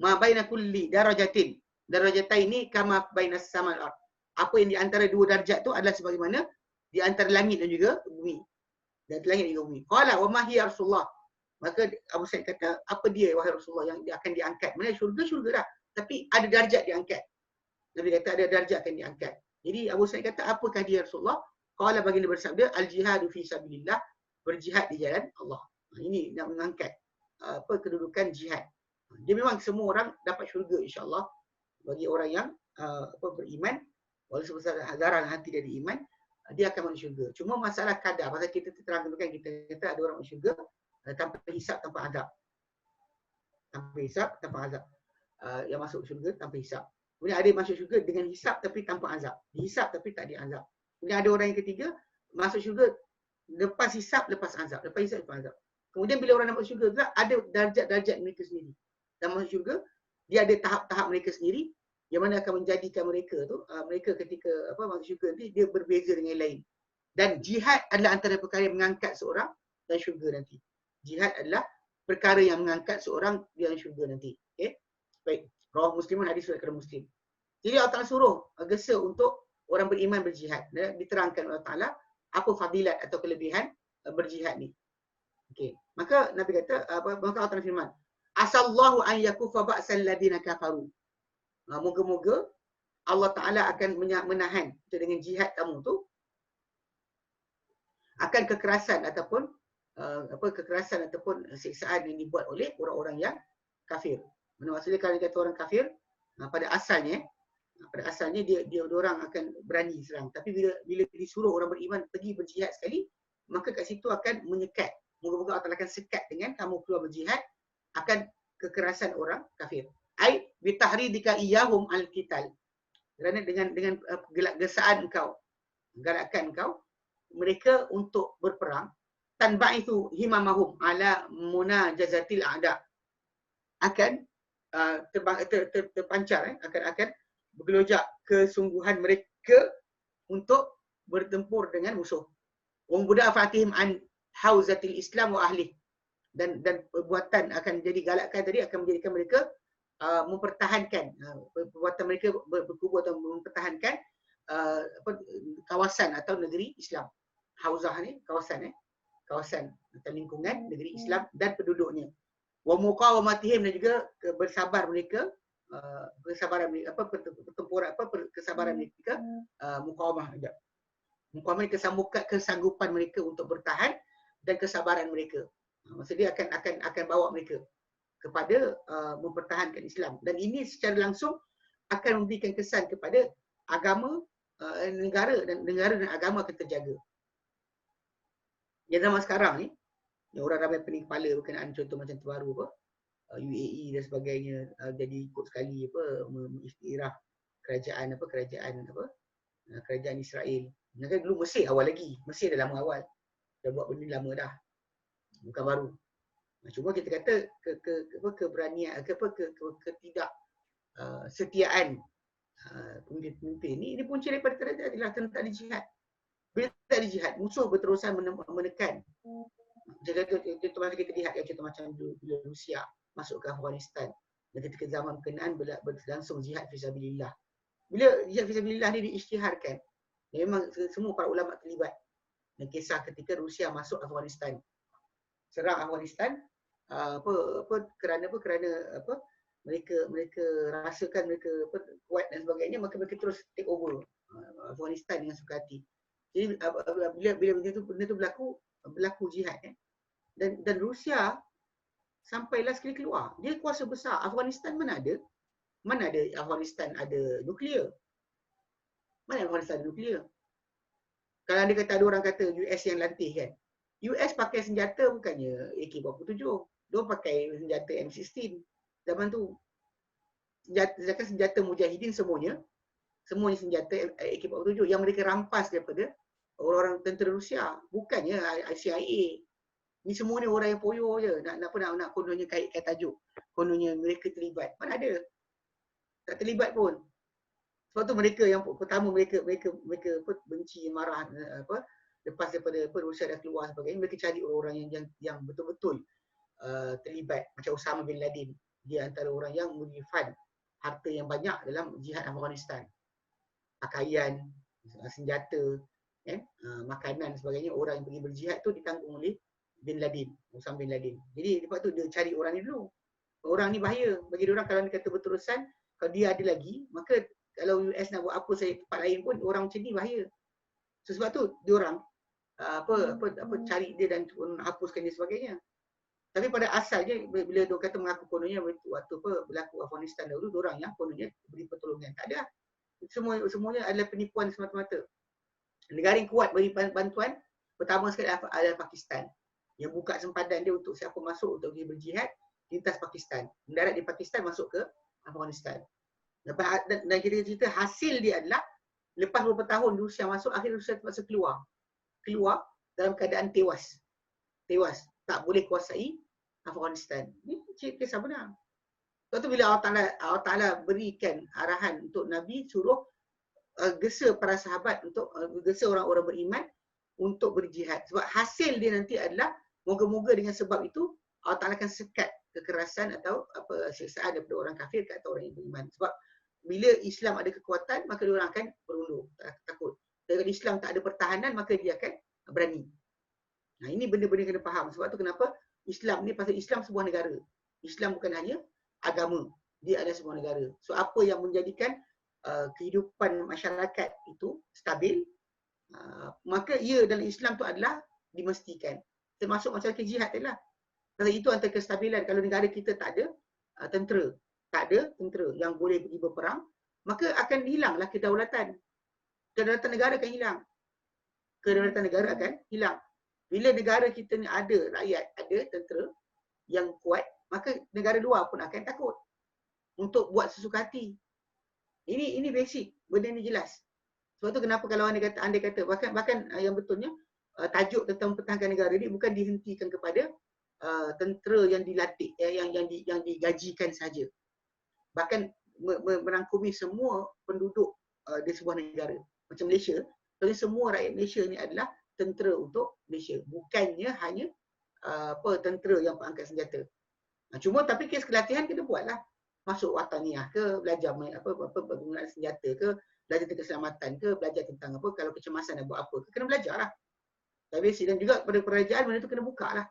Ma baina kulli darajataini kama baina as-sama wal ard. Apa yang di antara dua darjat tu adalah sebagaimana di antara langit dan juga bumi. Dan langit dan juga bumi. Qala wa ma hiya Rasulullah. Maka Abu Sa'id kata, apa dia wahai Rasulullah yang akan diangkat? Mana syurga dah, tapi ada darjat diangkat. Nabi kata ada darjat akan diangkat. Jadi Abu Sa'id kata, apakah dia Rasulullah? Qala, baginda bersabda, al-jihadu fi sabilillah, berjihad di jalan Allah. Ini nak mengangkat kedudukan jihad. Dia memang semua orang dapat syurga insya-Allah, bagi orang yang beriman, walaupun sebesar zarah hati dari iman, dia akan masuk syurga. Cuma masalah kadar, pasal kita terangkan kita kata ada orang masuk syurga tanpa hisap, tanpa azab. Tanpa hisap, tanpa azab. Yang masuk syurga tanpa hisap. Kemudian ada yang masuk syurga dengan hisap tapi tanpa azab. Dihisap tapi tak diazab. Kemudian ada orang yang ketiga masuk syurga lepas hisap, lepas azab. Lepas hisap, lepas azab. Kemudian bila orang masuk syurga pula ada darjat-darjat mereka sendiri. Dan masuk syurga, dia ada tahap-tahap mereka sendiri yang mana akan menjadikan mereka tu, mereka ketika masuk syurga nanti dia berbeza dengan yang lain. Dan jihad adalah antara perkara yang mengangkat seorang dan syurga nanti. Jihad adalah perkara yang mengangkat seorang dalam syurga nanti. Okey. Baik. Rawah Muslimun, hadis riwayat Muslim. Jadi Allah Ta'ala suruh gesa untuk orang beriman berjihad. Diterangkan Allah Ta'ala apa fadilat atau kelebihan berjihad ni. Okey. Maka Nabi kata, maka Allah Ta'ala firman, asallahu an yakufa ba'sal ladina kafaru. Moga-moga Allah Ta'ala akan menahan dengan jihad kamu tu akan kekerasan ataupun kekerasan ataupun siksaan yang dibuat oleh orang-orang yang kafir. Maksudnya kalau kata orang kafir, pada asalnya dia orang akan berani serang. Tapi bila disuruh orang beriman pergi berjihad sekali, maka kat situ akan menyekat. Moga-moga Allah akan sekat dengan kamu keluar berjihad akan kekerasan orang kafir. Ai bitahridika iyahum al-qital. Kerana dengan gesaan engkau, gerakan engkau mereka untuk berperang, tanba'ithu himamahum ala munajazatil a'da. Akan terpancar, akan bergelojak kesungguhan mereka untuk bertempur dengan musuh. Wa mudafa'atihim an hauzatil Islam wa ahli. Dan perbuatan akan jadi galakan tadi akan menjadikan mereka mempertahankan perbuatan mereka berkubu atau mempertahankan kawasan atau negeri Islam. Hauzah ni kawasan atau lingkungan negeri Islam dan penduduknya. Wa muqawamatihim, dan juga bersabar mereka, kesabaran mereka, pertempuran kesabaran mereka, muqawamah juga. Muqawamah kesanggupan mereka untuk bertahan dan kesabaran mereka. Maksudnya akan bawa mereka kepada mempertahankan Islam, dan ini secara langsung akan memberikan kesan kepada agama, negara dan agama akan terjaga. Yang zaman sekarang ni, yang orang ramai pening kepala berkenaan contoh macam terbaru UAE dan sebagainya, jadi ikut sekali istighfar kerajaan kerajaan Israel. Kan dulu Mesir awal lagi. Mesir dah lama awal. Dah buat benda lama dah. Bukan baru. Cuma kita kata keberanian ketidak setiaan pemimpin ni punca daripada adalah tentang jihad. Bila tak ada jihad, musuh berterusan menekan. Contoh masa kita lihat contoh macam bila Rusia masuk ke Afghanistan dan ketika zaman berkenaan berlangsung jihad fisabilillah. Bila jihad fisabilillah ni diisytiharkan, memang semua para ulama terlibat. Dan kisah ketika Rusia masuk Afghanistan, serang Afghanistan, kerana mereka rasakan mereka kuat dan sebagainya, maka mereka terus take over Afghanistan dengan suka hati. Jadi bila benda tu berlaku jihad dan Rusia sampailah sekali keluar. Dia kuasa besar. Afghanistan mana ada Afghanistan ada nuklear? Mana Afghanistan ada nuklear? Kalau anda kata ada orang kata US yang lantih kan. US pakai senjata bukannya AK-47. Dia pakai senjata M16 zaman tu. Senjata mujahidin semuanya senjata AK-47 yang mereka rampas daripada orang-orang tentera Rusia, bukannya CIA. Ni semua ni orang yang poyo je, nak kononnya kaitkan tajuk. Kononnya mereka terlibat. Mana ada? Tak terlibat pun. Sebab tu mereka yang pertama mereka benci, marah lepas daripada Rusia dah keluar sebagainya, mereka cari orang-orang yang betul-betul terlibat, macam Osama bin Laden. Dia antara orang yang menifan harta yang banyak dalam jihad Afghanistan. Pakaian, senjata, makanan sebagainya, orang yang pergi berjihad tu ditanggung oleh bin Laden, Osama bin Laden. Jadi lepas tu dia cari orang ni dulu. Orang ni bahaya bagi dia orang. Kalau dia kata berterusan, kalau dia ada lagi, maka kalau US nak buat apa saya tempat lain pun, orang macam ni bahaya. So, sebab tu dia orang cari dia dan hapuskan dia sebagainya. Tapi pada asalnya bila dia kata mengaku kononnya waktu berlaku Afghanistan dahulu, dia orang yang kononnya beri pertolongan. Tak ada. Semuanya adalah penipuan semata-mata. Negara yang kuat beri bantuan pertama sekali adalah Pakistan, yang buka sempadan dia untuk siapa masuk untuk pergi berjihad, lintas Pakistan, mendarat di Pakistan masuk ke Afghanistan. Dan kita cerita hasil dia adalah lepas beberapa tahun Rusia masuk, akhirnya Rusia terpaksa keluar dalam keadaan tewas, tak boleh kuasai Afghanistan. Ini kisah benar. Lepas tu bila Allah Ta'ala berikan arahan untuk Nabi, suruh gesa para sahabat untuk gesa orang-orang beriman untuk berjihad. Sebab hasil dia nanti adalah moga-moga dengan sebab itu Allah Ta'ala akan sekat kekerasan atau siksaan daripada orang kafir ke atas orang yang beriman. Sebab bila Islam ada kekuatan, maka dia orang akan berundur, takut. Kalau Islam tak ada pertahanan, maka dia akan berani. Nah, ini benda-benda kena faham. Sebab tu kenapa Islam ni, pasal Islam sebuah negara. Islam bukan hanya agama, dia adalah sebuah negara. So apa yang menjadikan kehidupan masyarakat itu stabil, maka ia dalam Islam tu adalah dimestikan. Termasuk masyarakat jihad adalah. Pasal itu antara kestabilan. Kalau negara kita tak ada tentera, yang boleh pergi berperang, maka akan hilanglah kedaulatan. Kedaulatan negara akan hilang. Kedaulatan negara akan hilang. Bila negara kita ni ada rakyat, ada tentera yang kuat, maka negara luar pun akan takut untuk buat sesuka hati. Ini basic, benda ni jelas. Sebab tu kenapa kalau anda kata bahkan yang betulnya tajuk tentang pertahanan negara ni bukan dihentikan kepada tentera yang dilatih, yang digajikan saja. Bahkan merangkumi semua penduduk di sebuah negara. Macam Malaysia, jadi semua rakyat Malaysia ni adalah tentera untuk Malaysia. Bukannya hanya tentera yang berangkat senjata. Cuma tapi kes kelatihan kita buatlah. Masuk wataniah ke, belajar penggunaan senjata ke, belajar tentang keselamatan ke, belajar tentang kalau kecemasan nak buat apa ke, kena belajar lah. Dan juga pada kerajaan benda tu kena buka lah.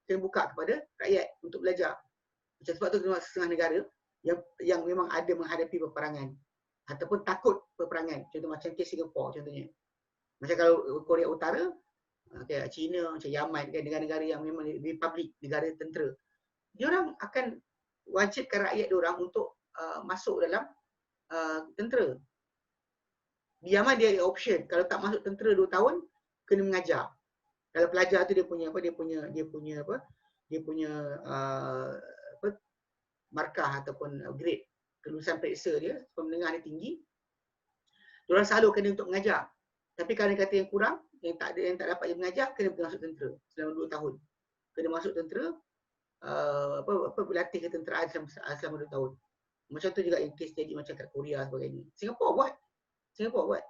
Kena buka kepada rakyat untuk belajar. Macam sebab tu setengah negara yang memang ada menghadapi peperangan ataupun takut peperangan. Contoh macam kes Singapura contohnya. Macam kalau Korea Utara, China, macam Yaman kan, negara-negara yang memang republik, negara tentera. Dia orang akan wajibkan rakyat dia orang untuk masuk dalam tentera. Di Yaman dia ada option, kalau tak masuk tentera 2 tahun kena mengajar. Kalau pelajar tu dia punya markah ataupun grade. kelulusan periksa dia, sekolah menengah dia tinggi, diorang selalu kena untuk mengajar. Tapi kalau kata yang kurang, yang tak dapat yang mengajar, kena masuk tentera selama 2 tahun. Kena masuk tentera, berlatih ketenteraan selama 2 tahun. Macam tu juga yang kes jadi macam kat Korea sebagainya. Singapura buat.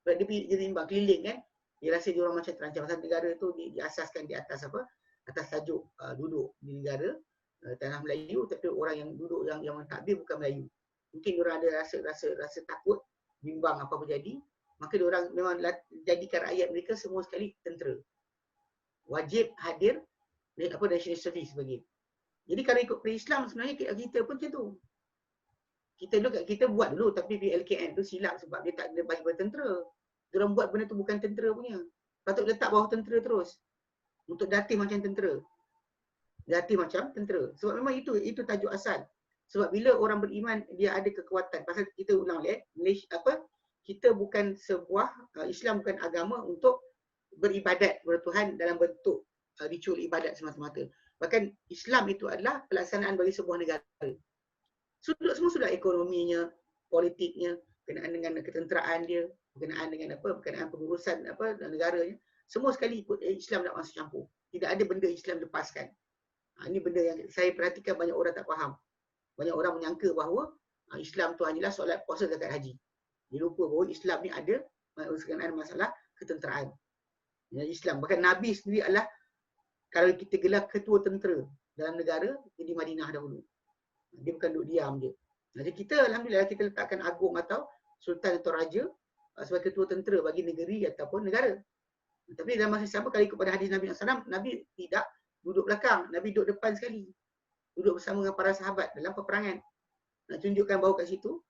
Dia timbang keliling kan. Dia rasa dia orang macam terancam. Pasal negara tu diasaskan di atas atas tajuk duduk di negara tanah Melayu, tapi orang yang duduk yang mentadbir bukan Melayu. Mungkin dia orang ada rasa takut, bimbang apa jadi. Maka dia orang memang jadikan rakyat mereka semua sekali tentera. Wajib hadir national service sebagainya. Jadi kalau ikut Islam sebenarnya kita pun macam tu. Kita buat dulu, tapi PLKN tu silap sebab dia tak ada baju tentera. Dia orang buat benda tu bukan tentera punya. Patut letak bawah tentera terus. Untuk datif macam tentera. Sebab memang itu tajuk asal. Sebab bila orang beriman dia ada kekuatan. Pasal kita ulang balik, kita bukan sebuah Islam bukan agama untuk beribadat kepada Tuhan dalam bentuk ritual ibadat semata-mata. Bahkan Islam itu adalah pelaksanaan bagi sebuah negara. Semua sudah ekonominya, politiknya, berkenaan dengan ketenteraan dia, berkenaan dengan berkenaan pengurusan negaranya. Semua sekali ikut Islam nak masuk campur. Tidak ada benda Islam lepaskan. Ini benda yang saya perhatikan banyak orang tak faham. Banyak orang menyangka bahawa Islam tu hanyalah solat, puasa, zakat, haji. Dia lupa bahawa Islam ni ada berkenaan masalah ketenteraan. Islam, bahkan Nabi sendiri adalah, kalau kita gelar, ketua tentera dalam negara di Madinah dahulu. Dia bukan duduk diam je. Jadi kita alhamdulillah kita letakkan agung atau sultan atau raja sebagai ketua tentera bagi negeri ataupun negara. Tapi dalam masa sama, kalau ikut pada hadis Nabi SAW, Nabi tidak duduk belakang, Nabi duduk depan sekali. Duduk bersama dengan para sahabat dalam peperangan. Nak tunjukkan bahawa kat situ,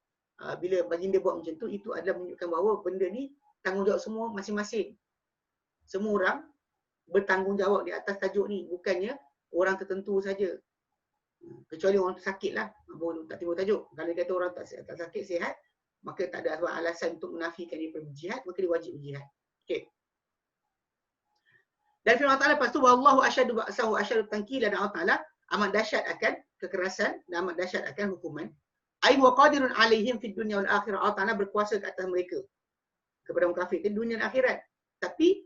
bila baginda buat macam tu, itu adalah menunjukkan bahawa benda ni tanggungjawab semua masing-masing. Semua orang bertanggungjawab di atas tajuk ni, bukannya orang tertentu saja. Kecuali orang tu sakit lah, baru tak timbul tajuk. Kalau dia kata orang tak sakit, sihat, maka tak ada alasan untuk menafikan dia berjihad, maka dia wajib berjihad. Okay. Dan firman Allah Ta'ala lepas tu, wallahu asyadu ba'sahu asyadu tangkilan, Allah Ta'ala amat dahsyat akan kekerasan dan amat dahsyat akan hukuman. Ai wa qadirun alaihim fid dunya wal akhirah. Allah Ta'ala berkuasa ke atas mereka, kepada orang kafir di dunia dan akhirat. Tapi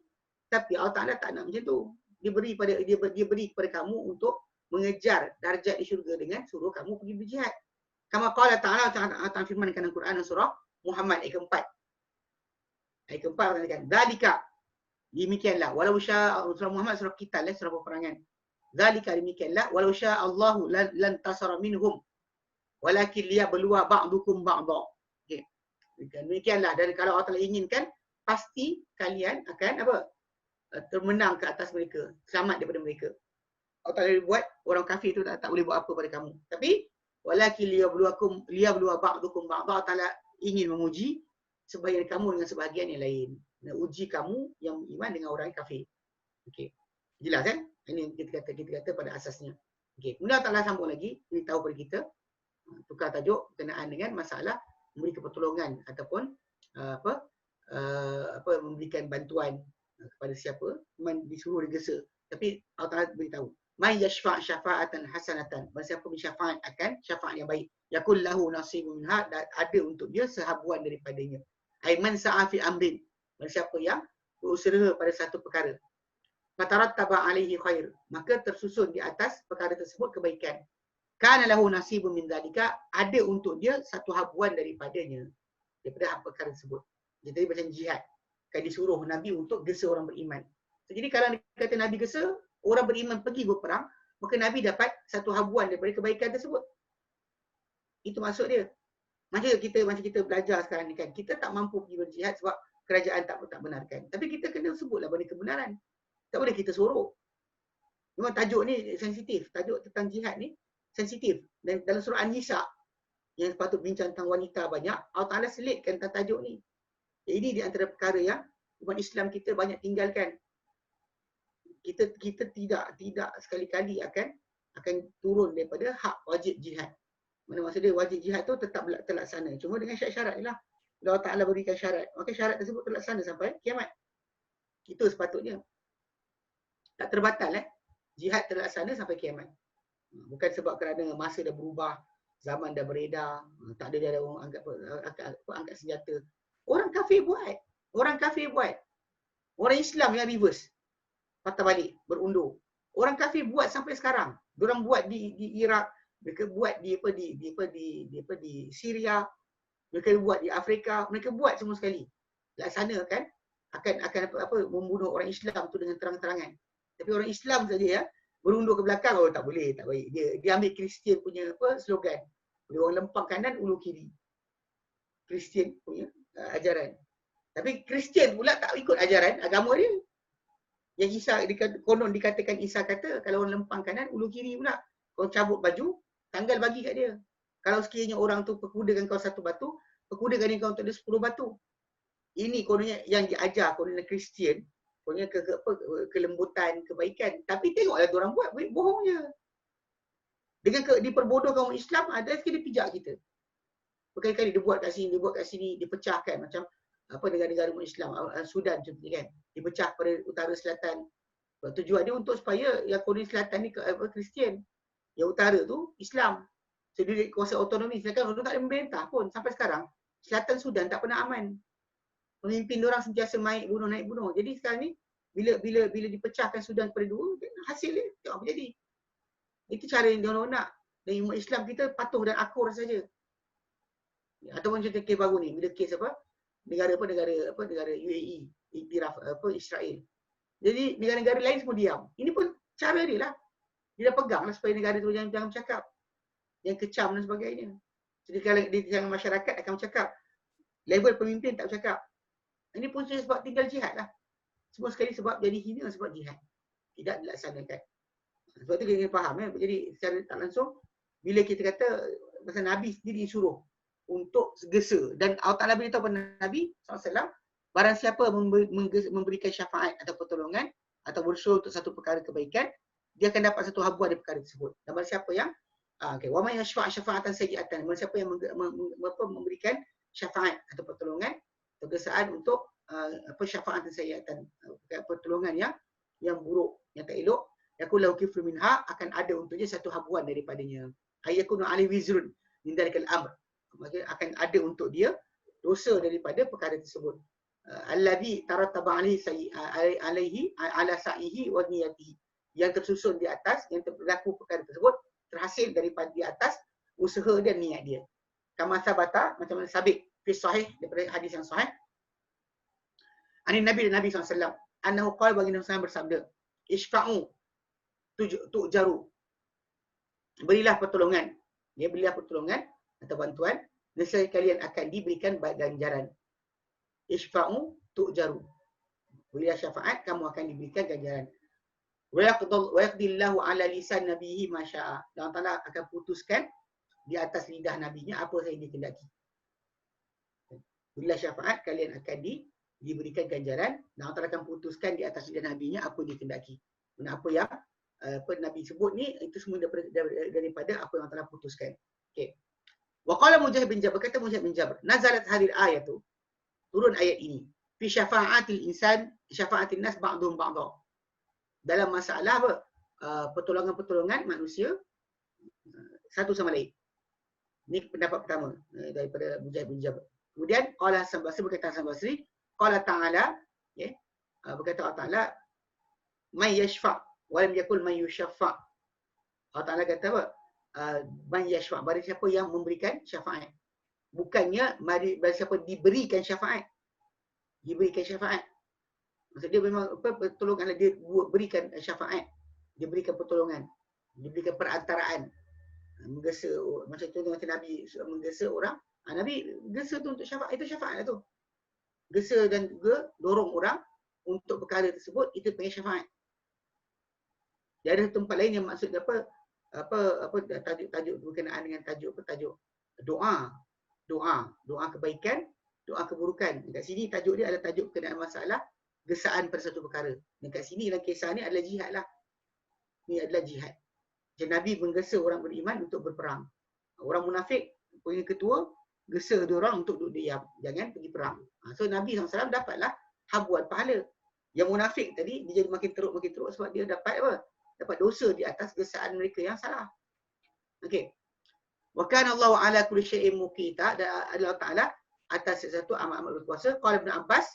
Allah Ta'ala tak nak macam tu. Dia beri kepada kamu untuk mengejar darjat di syurga dengan suruh kamu pergi berjihad. Kama qala Ta'ala, Ta'ala firmankan dalam Quran surah Muhammad ayat keempat. Ayat keempat katakan, "Dzalika", demikianlah, walau syaa, surah Muhammad surah Qital, surah peperangan. "Dzalika", demikianlah, walau syaa Allahu lan tasara minhum walakin liyabluwa ba'dukum ba'dha. Okey. Demikianlah, dan kalau Allah Ta'ala inginkan, pasti kalian akan termenang ke atas mereka, selamat daripada mereka. Allah Ta'ala buat orang kafir tu tak boleh buat apa pada kamu. Tapi walakin liyabluwa ba'dukum ba'dha, Allah Ta'ala ingin menguji sebahagian kamu dengan sebahagian yang lain. Nak uji kamu yang iman dengan orang yang kafir. Okey. Jelas kan? Ini kita kata pada asasnya. Okey. Kemudian Allah Ta'ala sambung lagi, beritahu kepada kita, tukar tajuk berkenaan dengan masalah memberi pertolongan ataupun memberikan bantuan kepada siapa disuruh digesa. Tapi Allah Ta'ala beritahu, "May yashfa' syafa'atan hasanatan", barang siapa bersyafaat akan syafaat yang baik, yakul lahu nasibun minha, ada untuk dia sehabuan daripadanya. Ai man sa'a fi amrin, barang siapa yang berusaha pada satu perkara, fatarattaba alaihi khair, maka tersusun di atas perkara tersebut kebaikan, kana lahu nasibun min dzalika, ada untuk dia satu habuan daripadanya, daripada perkara tersebut. Jadi macam jihad, kan disuruh Nabi untuk gesa orang beriman. Jadi kalau kata Nabi gesa orang beriman pergi berperang, maka Nabi dapat satu habuan daripada kebaikan tersebut. Itu maksud dia. Macam kita belajar sekarang ni kan, kita tak mampu pergi berjihad sebab kerajaan tak benarkan. Tapi kita kena sebutlah benda kebenaran. Tak boleh kita sorok. Memang tajuk ni sensitif. Tajuk tentang jihad ni sensitif. Dan dalam surah An-Nisa yang sepatut bincang tentang wanita banyak, Allah Ta'ala selitkan tentang tajuk ni. Ini di antara perkara yang umat Islam kita banyak tinggalkan. Kita tidak sekali-kali akan turun daripada hak wajib jihad. Mana maksud dia wajib jihad tu tetap terlaksana. Cuma dengan syarat-syarat je lah. Bila Allah Ta'ala berikan syarat, maka syarat tersebut terlaksana sampai kiamat. Itu sepatutnya. Tak terbatal jihad terlaksana sampai kiamat. Bukan sebab kerana masa dah berubah, zaman dah beredar, tak ada dia orang angkat senjata. Orang kafir buat. Orang kafir buat. Orang Islam yang reverse. Patah balik, berundur. Orang kafir buat sampai sekarang. Diorang buat di Iraq, mereka buat di Syria, mereka buat di Afrika, mereka buat semua sekali. Laksanakan akan membunuh orang Islam tu dengan terang-terangan. Tapi orang Islam saja ya berundur ke belakang, oh tak boleh, tak baik. Dia ambil Kristian punya slogan. Dia orang lempang kanan, ulu kiri. Kristian punya ajaran. Tapi Kristian pula tak ikut ajaran agama dia. Yang Isa konon dikatakan Isa kata kalau orang lempang kanan, ulu kiri pula. Kau cabut baju, tanggal bagi kat dia. Kalau sekiranya orang tu perkudakan kau satu batu, perkudakan kau untuk dia 10 batu. Ini kononnya yang diajar kononnya Kristian, kononnya kelembutan, kebaikan. Tapi tengoklah orang buat, bohong je. Dengan diperbodohkan orang Islam, ada sekali dia pijak kita. Berkali-kali dia buat kat sini, dia pecahkan macam negara-negara umat Islam, Sudan contohnya kan. Dipecah pada utara selatan. Tujuan dia untuk supaya yang koloni selatan ni Kristian. Yang utara tu Islam. So dia kuasa otonomi. Sedangkan orang tak ada pemerintah pun. Sampai sekarang, selatan Sudan tak pernah aman. Pemimpin orang sentiasa naik bunuh. Jadi sekarang ni, bila dipecahkan Sudan pada dua, hasil dia tengok apa jadi. Itu cara yang diorang nak. Dan umat Islam kita patuh dan akur saja. Ataupun contoh kes baru ni, bila kes negara UAE, iktiraf Israel. Jadi negara-negara lain semua diam. Ini pun cara dia lah. Dia dah pegang lah supaya negara tu jangan bercakap. Yang kecam dan sebagainya. Jadi kalau di tengah masyarakat akan bercakap, level pemimpin tak bercakap. Ini pun sebab tinggal jihad lah. Semua sekali sebab jadi hina sebab jihad. Tidak dilaksanakan. Sebab tu kita faham ya. Jadi secara tak langsung, bila kita kata pasal Nabi sendiri disuruh untuk gesa. Dan Allah Ta'ala beritahu pada Nabi SAW, barang siapa memberikan syafaat atau pertolongan atau bersuruh untuk satu perkara kebaikan, dia akan dapat satu habuan dari perkara tersebut. Dan barang siapa yang wa may yashfa' syafa'atan sayyi'atan, barang siapa yang memberikan syafaat atau pertolongan atau gesaan untuk syafaatan sayyi'atan, pertolongan yang buruk, yang tak elok, yakul lahu kiflun minha, akan ada untuknya satu habuan daripadanya. Ayakunu alaihi wizrun min dalikal amr, akan ada untuk dia dosa daripada perkara tersebut. Allazi tarattaba alaihi ala sa'ihi wa niyatihi, yang tersusun di atas, yang berlaku perkara tersebut terhasil daripada di atas usaha dan niat dia. Kama sabata, macam mana sabit fi sahih, daripada hadis yang sahih. Ani Nabi SAW, annahu qala, baginda Nabi bersabda, isfa'u tu'jaru, berilah pertolongan. Dia berilah pertolongan atau bantuan, nescaya kalian akan diberikan ganjaran. Isfa'u tu'jaru, berilah syafaat, kamu akan diberikan ganjaran. Wa yaqdillahu ala lisan nabihi ma syaa, Allah Taala akan putuskan di atas lidah nabinya apa saja dia kehendaki. Berilah syafaat, kalian akan diberikan ganjaran, dan Allah Taala akan putuskan di atas lidah nabinya apa dia kehendaki. Dan apa yang Nabi sebut ni, itu semua daripada apa yang Allah Taala putuskan. Okey. Wa qala Mujahid bin Jabr, kata Mujahid bin Jabr, nazalat hadhihi al-ayah, turun ayat ini fi syafa'atil insan, syafa'atin nas ba'dhum ba'dha, dalam masalah pertolongan-pertolongan manusia satu sama lain. Ini pendapat pertama daripada Mujahid bin Jabr. Kemudian qala Hasan Basri, berkata Hasan Basri, qala ta'ala, berkata Allah Taala, may yashfa' wa lam yakul may yushaffa'. Allah Taala kata apa? Man yashfa', barang siapa yang memberikan syafaat. Bukannya barang siapa diberikan syafaat. Diberikan syafaat. Maksud dia memang pertolongan, dia berikan syafaat. Dia berikan pertolongan. Dia berikan perantaraan. Menggesa, macam contoh macam Nabi menggesa orang. Nabi gesa tu untuk syafaat, itu syafaat lah tu. Gesa dan juga dorong orang untuk perkara tersebut, itu panggil syafaat. Dia ada tempat lain yang maksud apa tajuk berkenaan dengan tajuk doa kebaikan, doa keburukan. Dekat sini tajuk dia adalah tajuk berkenaan masalah gesaan pada satu perkara. Dekat sini dalam kisah ni adalah jihad lah. Ni adalah jihad. Jadi Nabi menggesa orang beriman untuk berperang. Orang munafik punya ketua gesa dia orang untuk duduk diam, jangan pergi perang. So Nabi SAW dapatlah habuan pahala. Yang munafik tadi dia jadi makin teruk sebab dia dapat apa? Dapat dosa di atas gesaan mereka yang salah. Okey. Wa kana Allahu ala kulli syai'in muqita, dan Allah Taala atas sesuatu amat berkuasa. Qala Ibn Abbas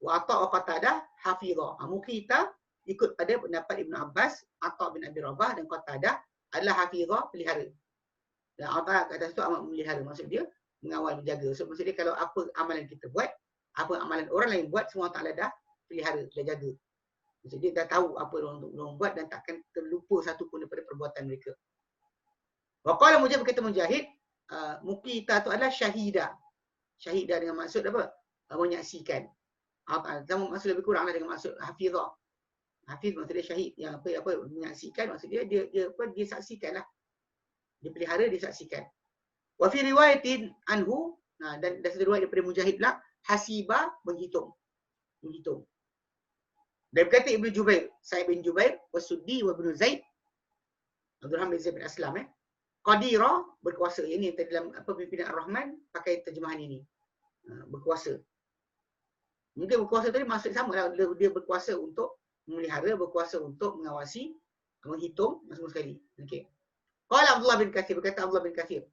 wa Atha wa Qatadah hafizah. Muqita ikut pada pendapat Ibn Abbas, Atha bin Abi Rabah dan Qatadah adalah hafizah, pelihara. Dan Allah kata situ amat memelihara, maksud dia mengawal, menjaga. So maksud dia kalau apa amalan kita buat, apa amalan orang lain buat, semua Taala dah pelihara, dah jaga. Maksud dia dah tahu apa orang buat dan takkan terlupa satu pun daripada perbuatan mereka. Wa qala Mujahid, berkata Mujahid, muqita tu adalah syahidah. Syahidah dengan maksud apa? Menyaksikan. Sama maksud lebih kuranglah dengan maksud hafizah. Hafiz maksud dia syahid, yang apa menyaksikan, maksud dia dia saksikanlah. Dia pelihara, dia saksikan. Wa fi riwayatin anhu, dan satu riwayat daripada Mujahid pula, hasiba, menghitung. Dan berkata Ibnu Jubair, Sa'id bin Jubair, Wasuddi wa Ibnu Zaid, Abdul Rahman bin Zaid bin Aslam, Qadira, berkuasa. Ini dalam pimpinan Ar-Rahman pakai terjemahan ini. Berkuasa. Mungkin berkuasa tadi maksud sama lah. Dia berkuasa untuk memelihara, berkuasa untuk mengawasi, menghitung, semua sekali. Okey. Qala Abdullah bin Katsir, berkata Abdullah bin Katsir,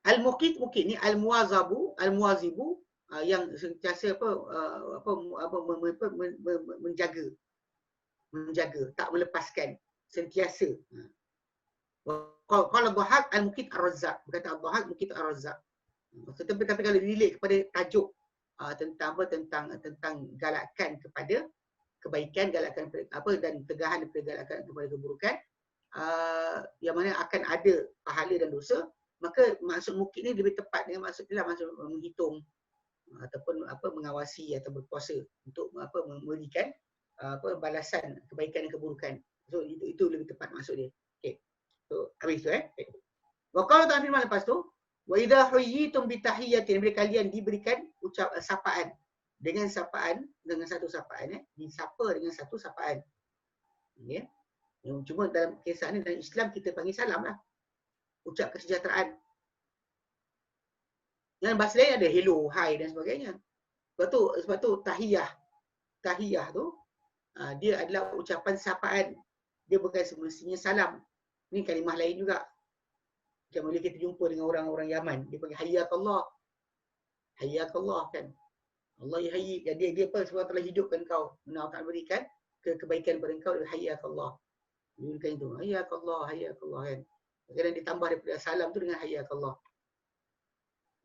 Al-Muqit ni al-muwazabu, al-muwazibu, yang sentiasa menjaga, tak melepaskan, sentiasa. Kalau Dhahak al-Muqit ar-Razzaq, berkata Dhahak Muqit ar-Razzaq. Tapi kalau relate kepada tajuk tentang galakan kepada kebaikan, galakan dan tegahan daripada galakan kepada keburukan, yang mana akan ada pahala dan dosa, maka maksud Muqit ni lebih tepat dengan maksud dia, maksud menghitung ataupun mengawasi atau berkuasa untuk memberikan balasan kebaikan dan keburukan. So itu lebih tepat maksud dia. Okey. So habis tu Wa qala ta'ala firman lepas tu, wa idza huyyitum bi tahiyyatin, bila kalian diberikan sapaan dengan satu sapaan, disapa dengan satu sapaan. Okey. Cuma dalam kisah ni dalam Islam kita panggil salam lah. Ucap kesejahteraan. Yang bahasa lain ada hello, hi dan sebagainya. Sebab tu tahiyah tu dia adalah ucapan sapaan. Dia bukan semestinya salam. Ni kalimah lain juga. Macam bila kita jumpa dengan orang-orang Yaman, dia panggil hayyakallah. Hayyakallah kan. Allah yahyi. Jadi dia apa, sebab telah hidupkan kau. Allah Ta'ala berikan kebaikan kepada kau, hayyakallah. Dia berikan itu. Hayyakallah kan. Kadang ditambah daripada salam tu dengan hayyakallah.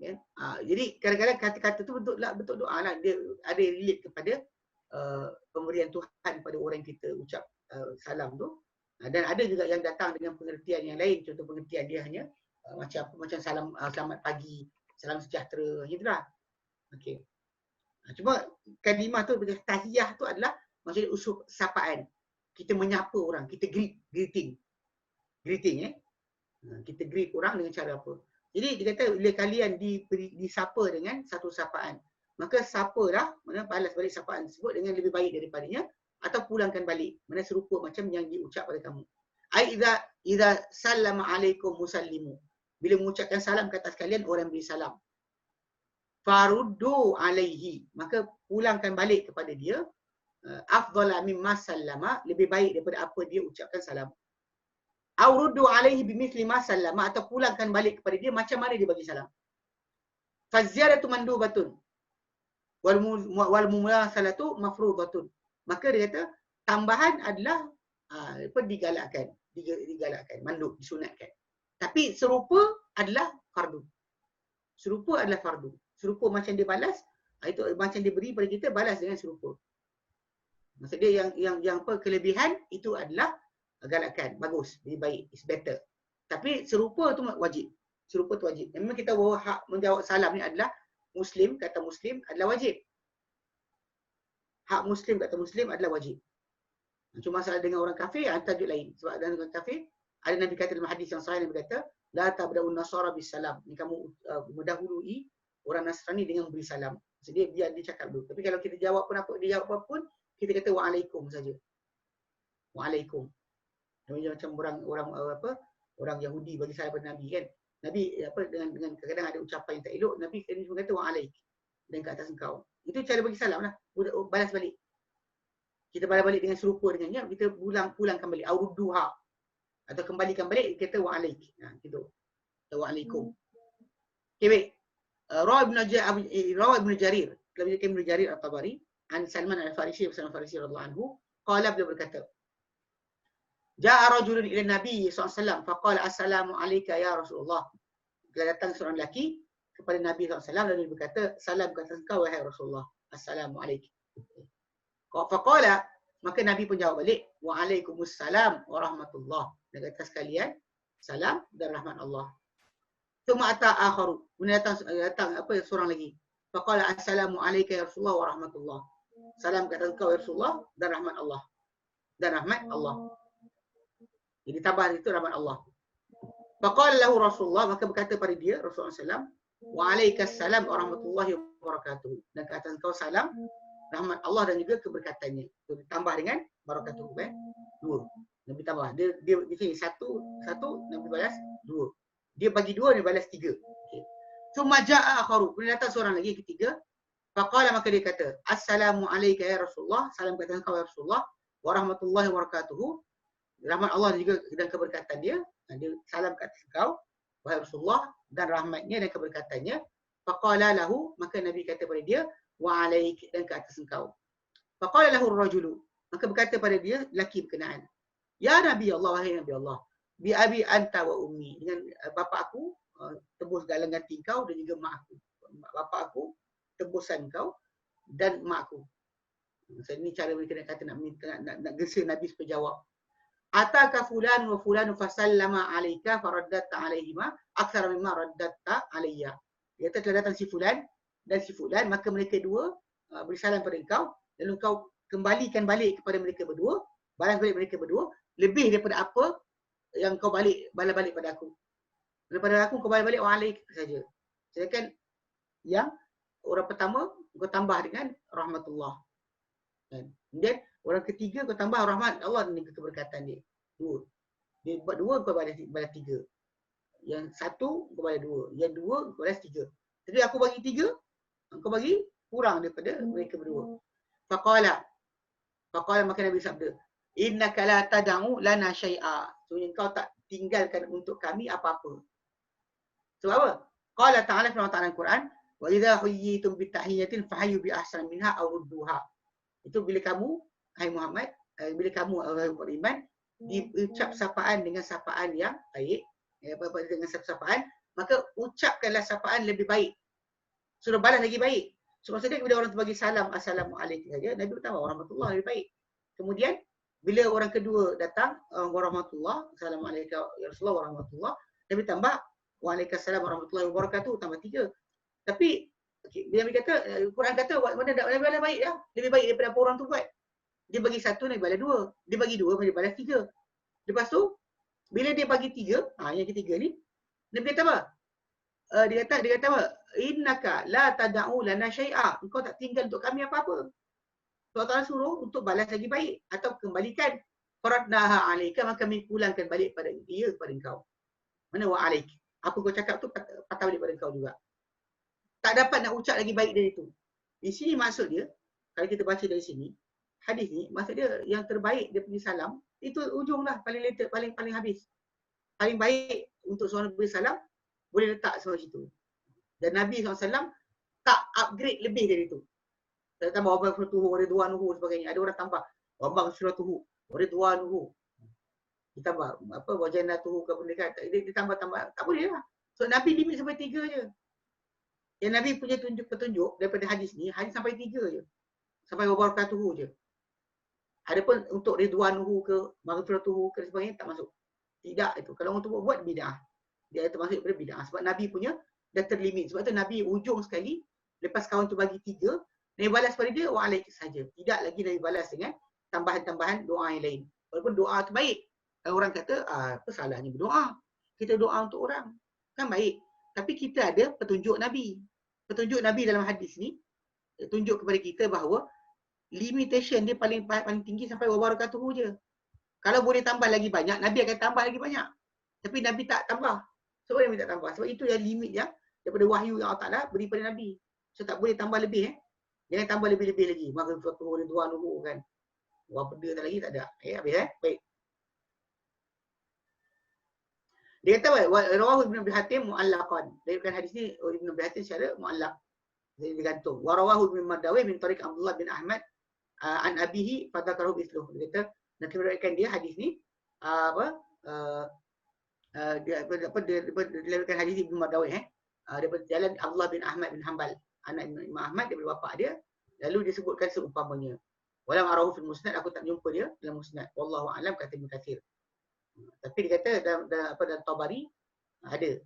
Ya? Jadi kadang-kadang kata-kata tu bentuk doa lah. Dia ada relate kepada pemberian Tuhan pada orang kita ucap salam tu. Dan ada juga yang datang dengan pengertian yang lain. Contoh pengertian dia hanya macam salam, selamat pagi, salam sejahtera, gitulah. Okey. Cuma kalimah tu, tahiyah tu adalah maksudnya usul sapaan. Kita menyapa orang, kita greeting. Kita greet orang dengan cara apa? Jadi dia kata bila kalian disapa dengan satu sapaan, maka sapalah, mana balas balik sapaan tersebut dengan lebih baik daripadanya, atau pulangkan balik, mana serupa macam yang diucap pada kamu. Ai idza sallama alaikum musallimu, bila mengucapkan salam ke atas kalian orang beri salam, faruddu alaihi, maka pulangkan balik kepada dia, afdhala mimma sallama, lebih baik daripada apa dia ucapkan salam. Auruddu alaihi bimithli ma sallama, atau pulangkan balik kepada dia macam mana dia bagi salam. Faziyadatu mandubatun wal mumasalatu mafruḍatun. Maka dia kata tambahan adalah digalakkan, mandub, disunatkan. Tapi serupa adalah fardu. Serupa macam dia balas, itu macam dia beri pada kita, balas dengan serupa. Maksud dia yang kelebihan itu adalah galakan, bagus, lebih baik, is better. Tapi serupa tu wajib. Memang kita bawa hak menjawab salam ni adalah Muslim, kata Muslim adalah wajib. Hak Muslim kata Muslim adalah wajib. Cuma masalah dengan orang kafir, tajuk lain. Sebab dengan orang kafir, ada Nabi kata dalam hadis yang sahih, Nabi kata, la tabda'un nasara bis salam. Ni kamu mendahului orang Nasrani dengan beri salam. Jadi biar dia cakap dulu. Tapi kalau kita jawab pun dia jawab apa pun, kita kata wa'alaikum saja. Wa'alaikum. Macam orang Yahudi bagi salam pada Nabi kan. Nabi dengan kadang-kadang ada ucapan yang tak elok, Nabi kata wa'alaik, dan ke atas engkau. Itu cara bagi salam lah. Balas balik. Kita balas balik dengan serupa dengannya, kita pulangkan balik. Aurudduha. Atau kembalikan balik, dia kata wa'alaik. Gitu. Atau wa'alaikum. Okay, baik. Rawah Ibn Jarir. Kalau Ibn Jarir At-Tabari. An Salman Al-Farisi, Salman Al-Farisi radhiyallahu anhu. Qala, beliau berkata, Ja'a rajulun ila Nabi SAW, faqala assalamu alayka ya Rasulullah. Bila datang seorang lelaki kepada Nabi SAW dan dia berkata, salam kata engkau wahai Rasulullah. Assalamu alayka. Faqala, maka Nabi pun jawab balik, wa alaikumussalam wa rahmatullah. Dan kata sekalian, salam dan rahmat Allah. Thumma ata akharu. Kemudian datang seorang lagi. Faqala assalamu alayka ya Rasulullah wa rahmatullah. Salam kata engkau ya Rasulullah dan rahmat Allah. Dan rahmat Allah. Jadi tambah itu rahmat Allah. Faqala lahu Rasulullah, maka berkata pada dia Rasulullah SAW, wa alaikassalam wa rahmatullahi wa barakatuh. Dan kata engkau salam, rahmat Allah dan juga keberkatannya. Itu ditambah dengan barakatuh. Dua. Nabi tambah. Dia di sini satu, Nabi balas dua. Dia bagi dua, dia balas tiga. Okay. Summa ja'a akharu. Kemudian datang seorang lagi ketiga. Faqala, maka dia kata, assalamu alayka ya Rasulullah. Salam kata engkau ya Rasulullah. Wa rahmatullahi wa barakatuh. Rahmat Allah juga dan keberkatan dia. Dia salam kat engkau wahai Rasulullah dan rahmatnya dan keberkatannya. Faqala lahu, maka Nabi kata pada dia, wa alaik, dan ke atas engkau. Faqala lahu ar-rajulu, maka berkata pada dia lelaki berkenaan, ya Nabi Allah, wahai Nabi Allah, bi abi anta wa ummi, dengan bapa aku tebus galang ganti kau dan juga mak aku. Bapa aku tebusan kau dan mak aku. Ini cara mereka nak kata nak gesa Nabi supaya jawab. Ataka fulan wa fulan fasallama alayka faraddatta alayhima akthar mimma raddatta alayya. Dia kata telah datang si fulan dan si fulan, maka mereka dua beri salam pada engkau, lalu engkau kembalikan balik kepada mereka berdua, balas balik mereka berdua lebih daripada apa yang kau balas balik pada aku. Daripada aku kau balas balik wa alaik saja. Sedangkan yang orang pertama kau tambah dengan rahmatullah. Kemudian orang ketiga kau tambah rahmat Allah dan keberkatan dia. Dua. Dia buat dua kau balas tiga. Yang satu kau balas dua. Yang dua kau balas tiga. Jadi aku bagi tiga, kau bagi kurang daripada mereka berdua. Faqala maka Nabi sabda, innaka la tad'u lana syai'a. Sebenarnya kau tak tinggalkan untuk kami apa-apa. Sebab apa? Qala ta'ala fi al-Quran, wa idza huyyitum bi tahiyyatin fahayyu bi ahsan minha aw rudduha. Itu bila kamu, hai Muhammad, bila kamu orang beriman, diucap sapaan dengan sapaan yang baik, dengan sapaan, maka ucapkanlah sapaan lebih baik. Suruh balas lagi baik. So maksudnya bila orang tu bagi salam, assalamualaikum saja, Nabi bertambah warahmatullahi lebih baik. Kemudian bila orang kedua datang, warahmatullah, assalamualaikum ya Rasulullah warahmatullah, Nabi tambah waalaikumsalam warahmatullahi wabarakatuh, tambah tiga. Tapi okay, bila Nabi kata, Quran kata mana balas baik ya, lebih baik daripada apa orang tu buat. Dia bagi satu, Nabi balas dua. Dia bagi dua, Nabi balas tiga. Lepas tu, bila dia bagi tiga, yang ketiga ni, Nabi kata apa? Dia kata apa? Innaka la tad'u lana syai'a. Engkau tak tinggal untuk kami apa-apa. Allah Ta'ala suruh untuk balas lagi baik atau kembalikan. Faradnaha 'alaika, maka kami pulangkan balik pada dia kepada engkau. Mana wa 'alaik? Apa kau cakap tu patah balik pada engkau juga. Tak dapat nak ucap lagi baik dari itu. Di sini maksud dia, kalau kita baca dari sini, hadis ni maksud dia yang terbaik dia punya salam, itu ujung lah, paling later, paling habis. Paling baik untuk seorang beri salam, boleh letak semua situ. Dan Nabi SAW tak upgrade lebih dari itu. Dia tambah wabang suratuhu, ridwanuhu sebagainya. Ada orang tambah wabang suratuhu, ridwanuhu. Ditambah apa wajannatuhu ke benda kan. Dia tambah-tambah. Tak boleh lah. So Nabi limit sampai 3 je. Yang Nabi punya petunjuk daripada hadis ni, hadis sampai 3 je. Sampai wabarakatuhu je. Adapun untuk ridwanuhu ke, maghfiratuhu ke sebagainya tak masuk. Tidak itu. Kalau orang tu buat bid'ah. Dia termasuk daripada bid'ah. Sebab Nabi punya dah terlimit. Sebab tu Nabi ujung sekali, lepas kawan tu bagi 3, Nabi balas pada dia, wa'alaik saja. Tidak lagi Nabi balas dengan tambahan-tambahan doa yang lain. Walaupun doa tu baik. Kalau orang kata, apa salahnya berdoa? Kita doa untuk orang. Kan baik. Tapi kita ada petunjuk Nabi. Petunjuk Nabi dalam hadis ni, tunjuk kepada kita bahawa limitation dia paling tinggi sampai wabarakatuhu je. Kalau boleh tambah lagi banyak, Nabi akan tambah lagi banyak. Tapi Nabi tak tambah. Sebab Nabi tak tambah. Sebab itu yang limit yang daripada wahyu yang Allah Ta'ala beri pada Nabi. So tak boleh tambah lebih. Jangan tambah lebih-lebih lagi. Maka suatu ridwanuhu kan. Wah benda tak lagi tak ada. Habis Baik. Dia kata rawahu Ibn Abi Hatim mu'allaqan. Dia kata hadis ni Ibn Abi Hatim secara mu'allaq. Jadi digantung. Wa rawahu Ibn Mardawih min tariq Abdullah bin Ahmad an abihi fadzakarahu mithluh. Dia kata nak meriwayatkan dia hadis ni dia dilewatkan hadis Ibn Mardawih daripada jalan Abdullah bin Ahmad bin Hanbal, anak Imam Ahmad daripada bapa dia, lalu dia sebutkan seumpamanya. Walam arahu fil musnad, aku tak jumpa dia dalam musnad. Wallahu a'lam, kata Ibn Katsir. Tapi dia kata dalam Tabari ada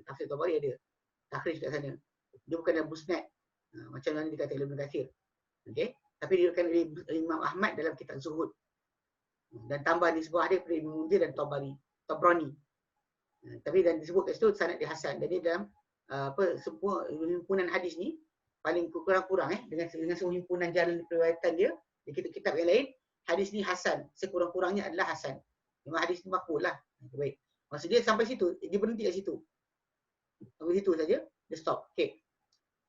tafsir Tabari ada takhrij kat sana. Dia bukan dalam musnad macam mana dikatakan oleh Ibn Katsir. Okey, tapi dia dikatakan oleh Imam Ahmad dalam kitab Zuhud. Dan tambah di sebuah hadis daripada Ibn Munzir dan Tabrani. Tapi dan disebut kat situ sanad dia hasan. Jadi dalam semua himpunan hadis ni paling kurang-kurang dengan semua himpunan jalan periwayatan dia di kitab-kitab yang lain, hadis ni hasan, sekurang-kurangnya adalah hasan. Memang hadis ni makbul lah. Baik. Maksud dia sampai situ, dia berhenti kat situ. Sampai situ saja, dia stop. Okey.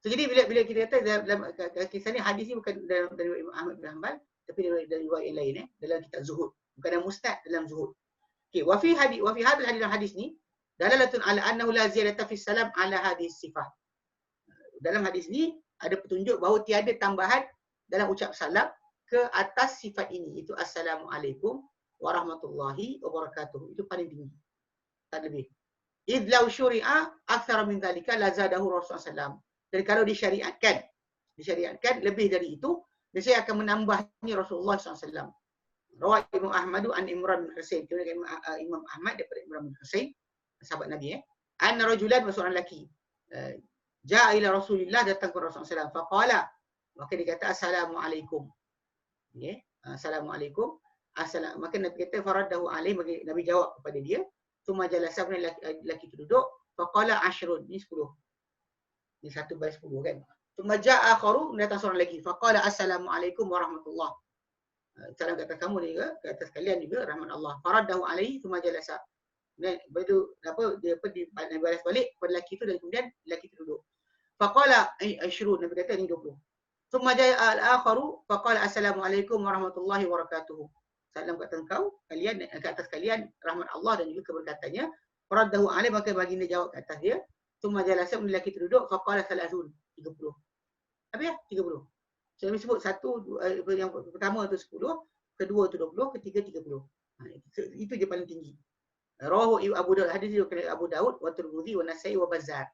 So jadi bila kita kata dalam kisah ni, hadis ni bukan dari Imam Ahmad bin Hanbal, tapi dari riwayat yang lain dalam kitab Zuhud. Bukan dalam Musnad, dalam Zuhud. Okey, wa fi hadal hadis ni dalalatun ala annahu la ziyadata fi salam ala hadhihi sifah. Dalam hadis ni ada petunjuk bahawa tiada tambahan dalam ucap salam ke atas sifat ini, itu assalamualaikum warahmatullahi wabarakatuh. Itu paling tinggi. Tak lebih. Idh law syuri'a akthara min dhalika la zadahu Rasulullah SAW. Dan kalau disyariatkan lebih dari itu, saya akan menambahnya Rasulullah SAW. Rawat Imam Ahmad an Imran bin Husain. Imam Ahmad daripada Imran bin Husain, sahabat Nabi anna rajulan, seorang lelaki ja'a ila Rasulillah, datang kepada Rasulullah SAW. Faqala, maka dia kata assalamualaikum. Assalamualaikum. Maka Nabi kata faraddahu alaih, bagi Nabi jawab kepada dia. Tsumma jalasa, lelaki itu duduk. Faqala ashrun, ni 10. Ni 1/10 kan. Tsumma ja'a akharu, datang seorang lagi. Faqala assalamualaikum warahmatullahi. Salam ke atas kamu ni juga, ke atas kalian juga, rahmat Allah. Faraddahu alaihi tsumma jalasa. Dia balas balik kepada lelaki itu, dan kemudian lelaki itu duduk. Faqala ashrun, Nabi kata ni 20. Tsumma ja'a al-akharu faqala assalamualaikum warahmatullahi wabarakatuh. Salam ke atas kau, kalian, ke atas kalian, rahmat Allah dan juga keberkatannya. Faraddahu alaihi, maka baginda jawab ke atas dia. Tsumma jalasa, lelaki itu duduk. Faqala salasun, 30. Habis ya, 30. So, Nabi sebut yang pertama tu 10, kedua tu 20, ketiga 30. Itu je paling tinggi. Rawahu Abu Daud, hadis itu dari Abu Daud wa Tirmidzi wa Nasa'i wa Bazzar.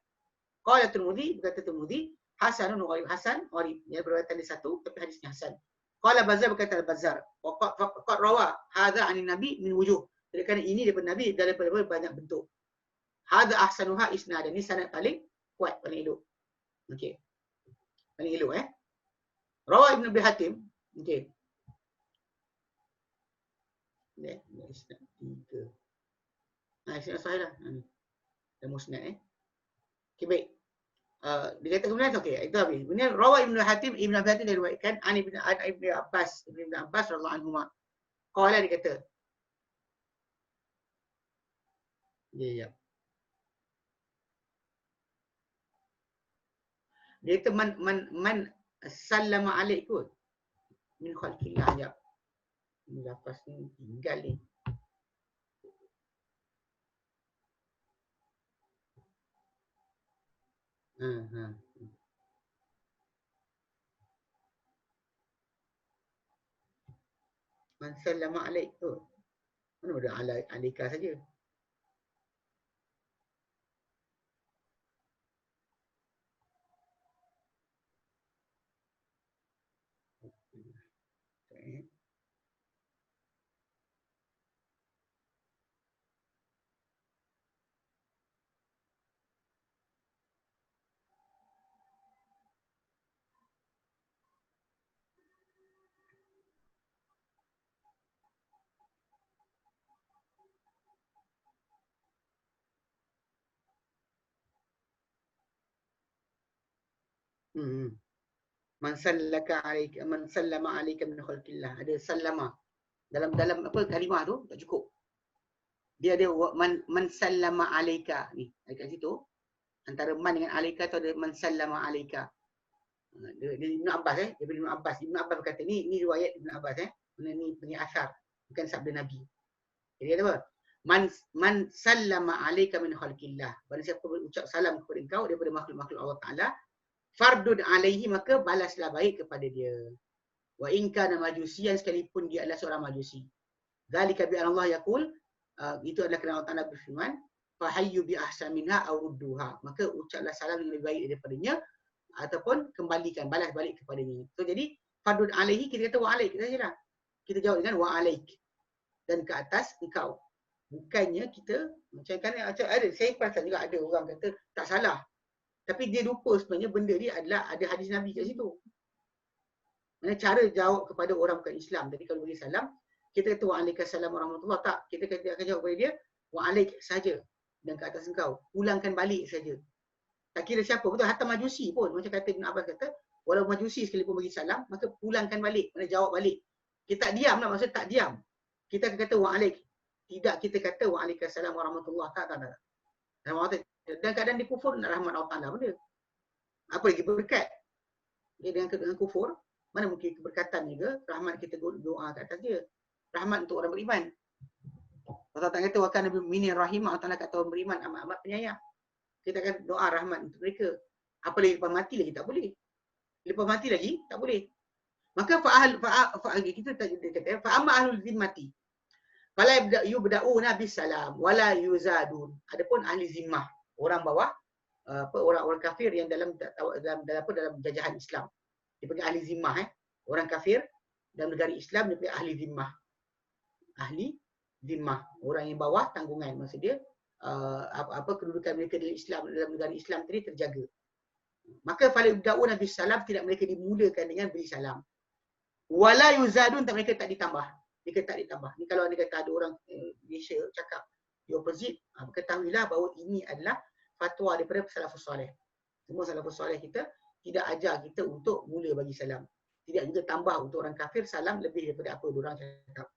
Qala Tirmidzi, berkata Tirmidzi, hasanun gharib, hasan gharib. Ya, beriwayat satu tapi hadisnya hasan. Qala Bazzar, berkata Bazzar, qad rawa hadza 'ani Nabi min wujuh. Jadi kerana ini daripada Nabi daripada banyak bentuk. Hadza ahsanuha isnadan, ini sanad paling kuat, paling elok. Okey. Paling elok Rawa Ibn Abi Hatim. Okey. Isnad 3. Isnad sahih dah. Dan musnad Okey, baik. Dia kata kemudian okey, itu habis. Kemudian Rawa Ibn Hatim, Ibn Abi Hatim diriwayatkan an Ibn Abbas radhiyallahu anhuma. Qala, dia kata. Ya. Dia kata man sallama alaikum min khalqillah, ya. Ini lafaz ni tinggal ni. Man sallama alaikum. Mana ada alaika saja. Man sallama alaika min khalqillah. Ada sallama. Dalam apa kalimah tu tak cukup. Dia ada man sallama alaika ni. Dekat situ antara man dengan alaika tu ada man sallama alaika. Dia Ibn Abbas daripada Ibn Abbas. Ibn Abbas berkata ni riwayat Ibn Abbas ni asar, bukan sabda Nabi. Jadi kata apa? Man sallama alaika min khalqillah. Barang siapa berucap salam kepada engkau daripada makhluk-makhluk Allah Taala, fardun alaihi, maka balaslah baik kepada dia. Wa in kana majusian, sekalipun dia adalah seorang majusi. Zalika bi Allah yaqul, itu adalah kerana Allah Taala berfirman, fahayyu bi ahsan minha aw rudduha. Maka ucaplah salam yang lebih baik daripadanya ataupun kembalikan, balas balik kepadanya. So jadi fardun alaihi kita kata wa alaik sajalah. Kita jawab dengan wa alaik, dan ke atas engkau. Bukannya kita macam ada, saya perasan juga ada orang kata tak salah. Tapi dia lupa sebenarnya benda dia adalah ada hadis Nabi kat situ. Mana cara jawab kepada orang bukan Islam. Tadi kalau bagi salam, kita kata waalaikumsalam warahmatullahi, tak. Kita akan jawab kepada dia waalaik saja, dan ke atas engkau. Pulangkan balik saja. Tak kira siapa, betul. Hatta majusi pun, macam kata Ibn Abbas kata, walau majusi sekalipun bagi salam, maka pulangkan balik, mana jawab balik. Kita tak diam lah, maksud tak diam. Kita akan kata wa'alaik. Tidak kita kata wa'alaikassalam warahmatullahi, tak. Dan keadaan di kufur nak rahmat Allah Ta'ala benda. Apa lagi berkat? Okay, dengan kufur, mana mungkin keberkatan juga, rahmat kita doa kat atas dia. Rahmat untuk orang beriman. Allah Ta'ala kata, wa kana minir rahim, Allah Ta'ala kata orang beriman amat-amat penyayang. Kita akan doa rahmat untuk mereka. Apa lagi lepas mati lagi tak boleh. Lepas mati lagi tak boleh. Maka kita kata fa amma ahlul zimmati fala yubda'una bis salam wala yuzadun. Adapun ahli zimmah, orang bawah, orang kafir yang dalam jajahan Islam, dipanggil ahli zimmah. Orang kafir dalam negara Islam dipanggil ahli zimmah. Ahli zimmah, orang yang bawah tanggungan, maksud dia kedudukan mereka dalam negara Islam tadi terjaga. Maka fala yubda'una bis salam, tidak mereka dimulakan dengan beri salam. Wala yuzadun, mereka tak ditambah. Mereka tak ditambah. Ni kalau anda kata ada orang Malaysia cakap the opposite, ketahuilah bahawa ini adalah fatwa daripada salafus soleh. Semua salafus soleh kita tidak ajar kita untuk mula bagi salam. Tidak juga tambah untuk orang kafir salam lebih daripada apa orang cakap.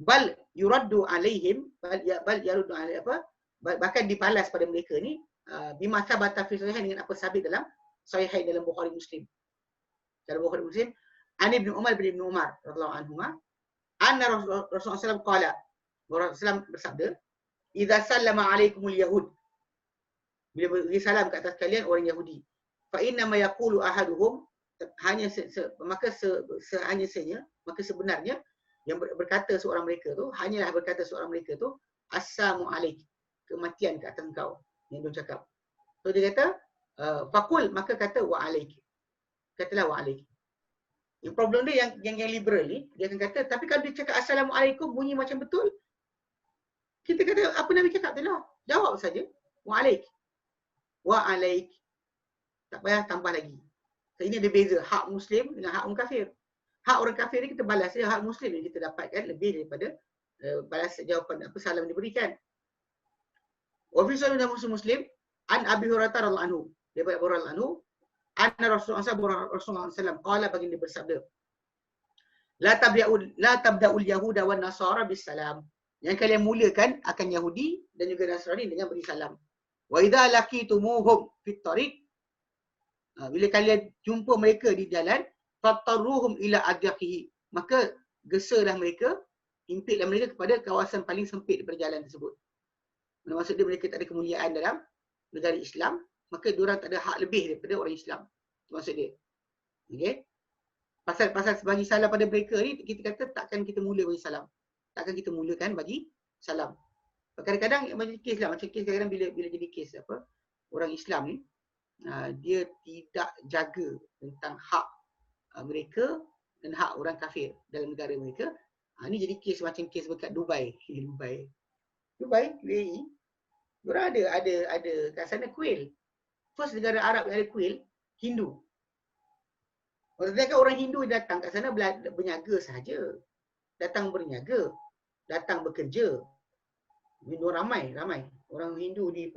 Bal yuraddu alaihim, bal yaruddu alaihim, bahkan dibalas pada mereka ni bima sabata fi sahihain, dengan apa sabit dalam sahihain dalam Bukhari Muslim. Dalam Bukhari Muslim, an Ibn Umar bin Ibn Umar radhiyallahu anhuma, anna Rasulullah SAW qala, Rasulullah SAW bersabda, idza sallama alaikumul yahud, bila beri salam ke atas kalian orang Yahudi, fa inna ma yaqulu ahaduhum, maka sebenarnya yang berkata seorang mereka tu, hanyalah berkata seorang mereka tu, assalamu alaik, kematian ke atas engkau, yang dia cakap. So dia kata faqul, maka kata wa alaik, katalah wa alaik. Yang problem dia yang liberal ni, dia akan kata, tapi kalau dia cakap assalamualaikum bunyi macam betul, kita kata apa Nabi cakap tu lah, jawab saja wa alaik. Wa alaik, tak payah tambah lagi. So, ini ada beza hak muslim dengan hak orang kafir. Hak orang kafir ni kita balas saja, hak muslim ni kita dapatkan lebih daripada balas jawapan apa salam diberikan. Wa fi sahih Muslim an Abi Hurairah radhiyallahu anhu, daripada Abu Hurairah anhu, anna Rasulullah SAW qala, baginda bersabda, la tabda'ul yahuda wan nasara bis salam, yang kalian mulakan akan Yahudi dan juga Nasrani dengan beri salam. Wa idza laqitumuhum fit tariq, bila kalian jumpa mereka di jalan, fattaruhum ila adyaqihi, maka gesalah mereka, impitlah mereka kepada kawasan paling sempit daripada jalan tersebut. Maksud dia mereka tak ada kemuliaan dalam negara Islam, maka diorang tak ada hak lebih daripada orang Islam. Itu maksud dia. Okey. Pasal bagi salam pada mereka ni, kita kata takkan kita mula bagi salam. Takkan kita mulakan bagi salam. Kadang-kadang macam kes lah, macam kes kadang-kadang bila jadi kes orang Islam ni, dia tidak jaga tentang hak mereka dan hak orang kafir dalam negara mereka. Ni jadi kes macam kes dekat Dubai. Dubai, UAE, diorang ada kat sana kuil. First negara Arab yang ada kuil, Hindu. Maksudnya kan orang Hindu datang kat sana berniaga sahaja. Datang berniaga, datang bekerja. Diorang ramai. Orang Hindu di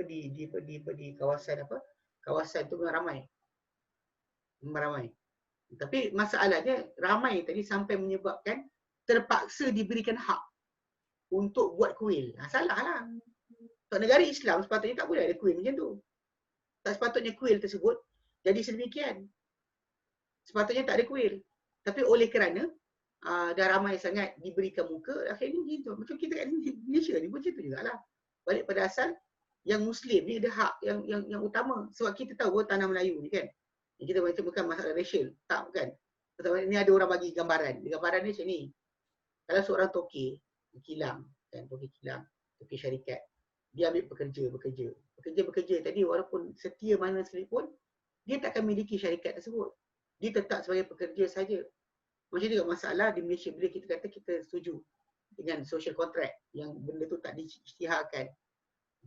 kawasan kawasan tu ramai. Tapi masalahnya ramai tadi sampai menyebabkan terpaksa diberikan hak untuk buat kuil. Salah lah. Untuk negara Islam sepatutnya tak boleh ada kuil macam tu. Tak sepatutnya kuil tersebut jadi sedemikian. Sepatutnya tak ada kuil. Tapi oleh kerana dah ramai sangat diberikan muka, akhirnya gitu. Macam kita kat Malaysia ni pun macam tu jugalah. Balik pada asal, yang Muslim ni ada hak yang utama. Sebab kita tahu tanah Melayu ni kan, kita macam bukan masalah racial, tak kan. Sebab ni ada orang bagi gambaran. Gambaran ni macam ni. Kalau seorang toke kilang, kan, toke syarikat, dia ambil bekerja tadi walaupun setia mana sekalipun, dia tak akan miliki syarikat tersebut. Dia tetap sebagai pekerja saja. Macam juga masalah di Malaysia bila kita kata kita setuju dengan social contract yang benda tu tak diisytiharkan,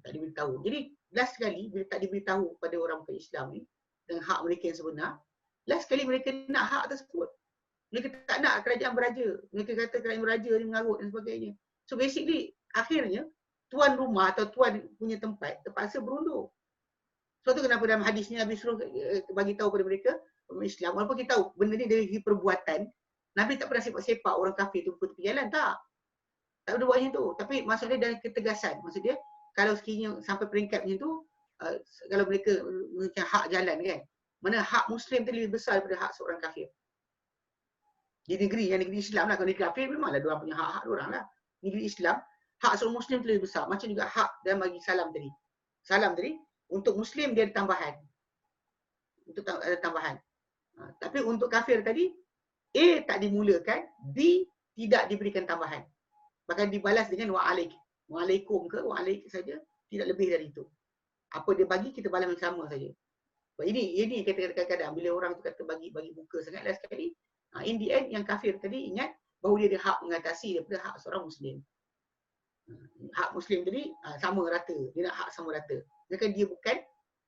tak diberitahu. Jadi last sekali bila tak diberitahu kepada orang bukan Islam ni dengan hak mereka yang sebenar, last sekali mereka nak hak tersebut. Mereka tak nak kerajaan beraja. Mereka kata kerajaan beraja ni mengarut dan sebagainya. So basically akhirnya tuan rumah atau tuan punya tempat terpaksa berundur. Sebab tu kenapa dalam hadis ni Nabi suruh bagi tahu kepada mereka orang Islam, walaupun kita tahu benda ni dari perbuatan, Nabi tak pernah sepak-sepak orang kafir tu tepi jalan, tak. Tak ada buat macam tu. Tapi maksudnya dari ketegasan. Maksud dia, kalau sekiranya sampai peringkat macam tu, kalau mereka macam hak jalan kan, mana hak Muslim tu lebih besar daripada hak seorang kafir. Di negeri Islam lah, kalau negeri kafir memanglah diorang punya hak-hak diorang lah. Negeri Islam, hak seorang Muslim tu lebih besar. Macam juga hak dalam bagi salam tadi. Salam tadi, untuk Muslim dia ada tambahan. Untuk ada tambahan. Tapi untuk kafir tadi, A tak dimulakan, B tidak diberikan tambahan. Bahkan dibalas dengan wa'alaikum ke wa'alaik saja, tidak lebih dari itu. Apa dia bagi, kita balas yang sama saja. Ini kita kadang-kadang bila orang tu kata bagi muka sangat last sekali, in the end yang kafir tadi ingat bahawa dia ada hak mengatasi daripada hak seorang Muslim. Hak Muslim tadi sama rata, dia nak hak sama rata. Jadi dia bukan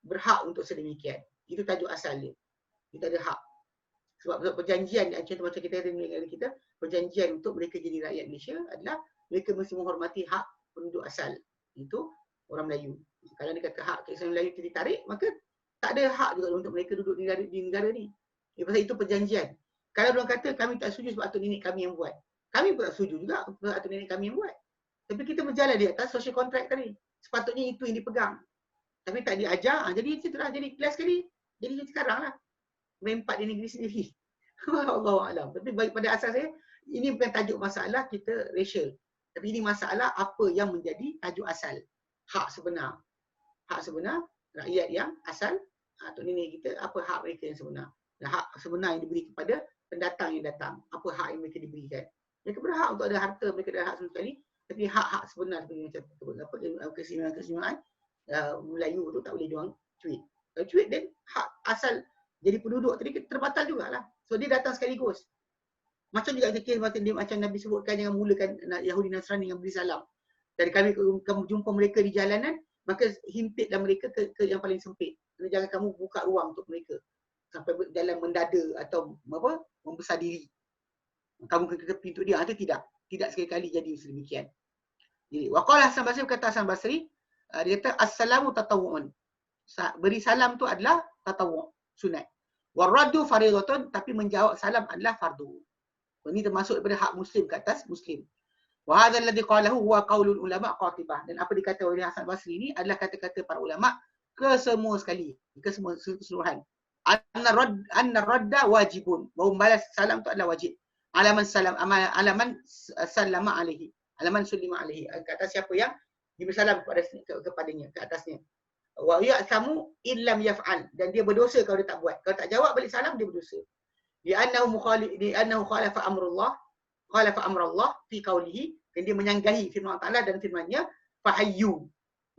berhak untuk sedemikian. Itu tajuk asal dia. Kita ada hak. Sebab perjanjian macam kita ada negara kita, perjanjian untuk mereka jadi rakyat Malaysia adalah mereka mesti menghormati hak penduduk asal. Itu orang Melayu. Kalau dia kata hak Islam Melayu itu ditarik, maka tak ada hak juga untuk mereka duduk di negara ni. Pasal itu perjanjian. Kalau orang kata kami tak setuju sebab atuk nenek kami yang buat, kami pun tak setuju juga sebab atuk nenek kami yang buat. Tapi kita berjalan di atas social contract tadi. Sepatutnya itu yang dipegang. Tapi tak diajar, jadi itulah, jadi kelas sekali. Jadi sekarang lah. Merempat di negeri sendiri. Allahuakbar. Tapi baik pada asas saya, ini bukan tajuk masalah kita racial. Tapi ini masalah apa yang menjadi tajuk asal. Hak sebenar. Hak sebenar, rakyat yang asal, atuk nenek kita, apa hak mereka yang sebenar. Dan hak sebenar yang diberi kepada pendatang yang datang. Apa hak yang mereka diberikan. Mereka berhak untuk ada harta, mereka ada hak sama sekali. Tapi hak-hak sebenar seperti macam kesimpulan Melayu tu tak boleh diorang cuit. Kalau cuit, dan hak asal jadi penduduk tadi terbatal jugalah. So dia datang sekaligus. Macam juga kes macam Nabi sebutkan, jangan mulakan Yahudi Nasrani yang beri salam. Dan kamu jumpa mereka di jalanan, maka himpitlah mereka ke yang paling sempit. Jangan kamu buka ruang untuk mereka sampai dalam mendada atau membesar diri. Kamu ke pintu dia, itu tidak. Tidak sekali-kali jadi sedemikian. Jadi waqala Hasan Basri, berkata Hasan Basri, dia kata assalamu tatawu'un. Beri salam tu adalah tatawu', sunat. Waraddu fardhatun, tapi menjawab salam adalah fardu. Ini termasuk daripada hak Muslim ke atas Muslim. Wa hadzal ladzi qalahu huwa qaulul ulama qatibah. Dan apa dikata oleh Hasan Basri ini adalah kata-kata para ulama kesemua sekali, kesemua keseluruhan. Anna radda wajibun. Bahawa membalas salam tu adalah wajib. Alaman sallama alaihi. Alaman sulima alaihi. Ke atas siapa yang diberi salam kepadanya, ke atasnya. Wa ya'samu illam yaf'al, dan dia berdosa kalau dia tak buat. Kalau tak jawab balik salam, dia berdosa. Li'annahu khalafa amrullah fi qawlihi, dan dia menyanggahi firman Allah Ta'ala dan firman-Nya, fahayyu,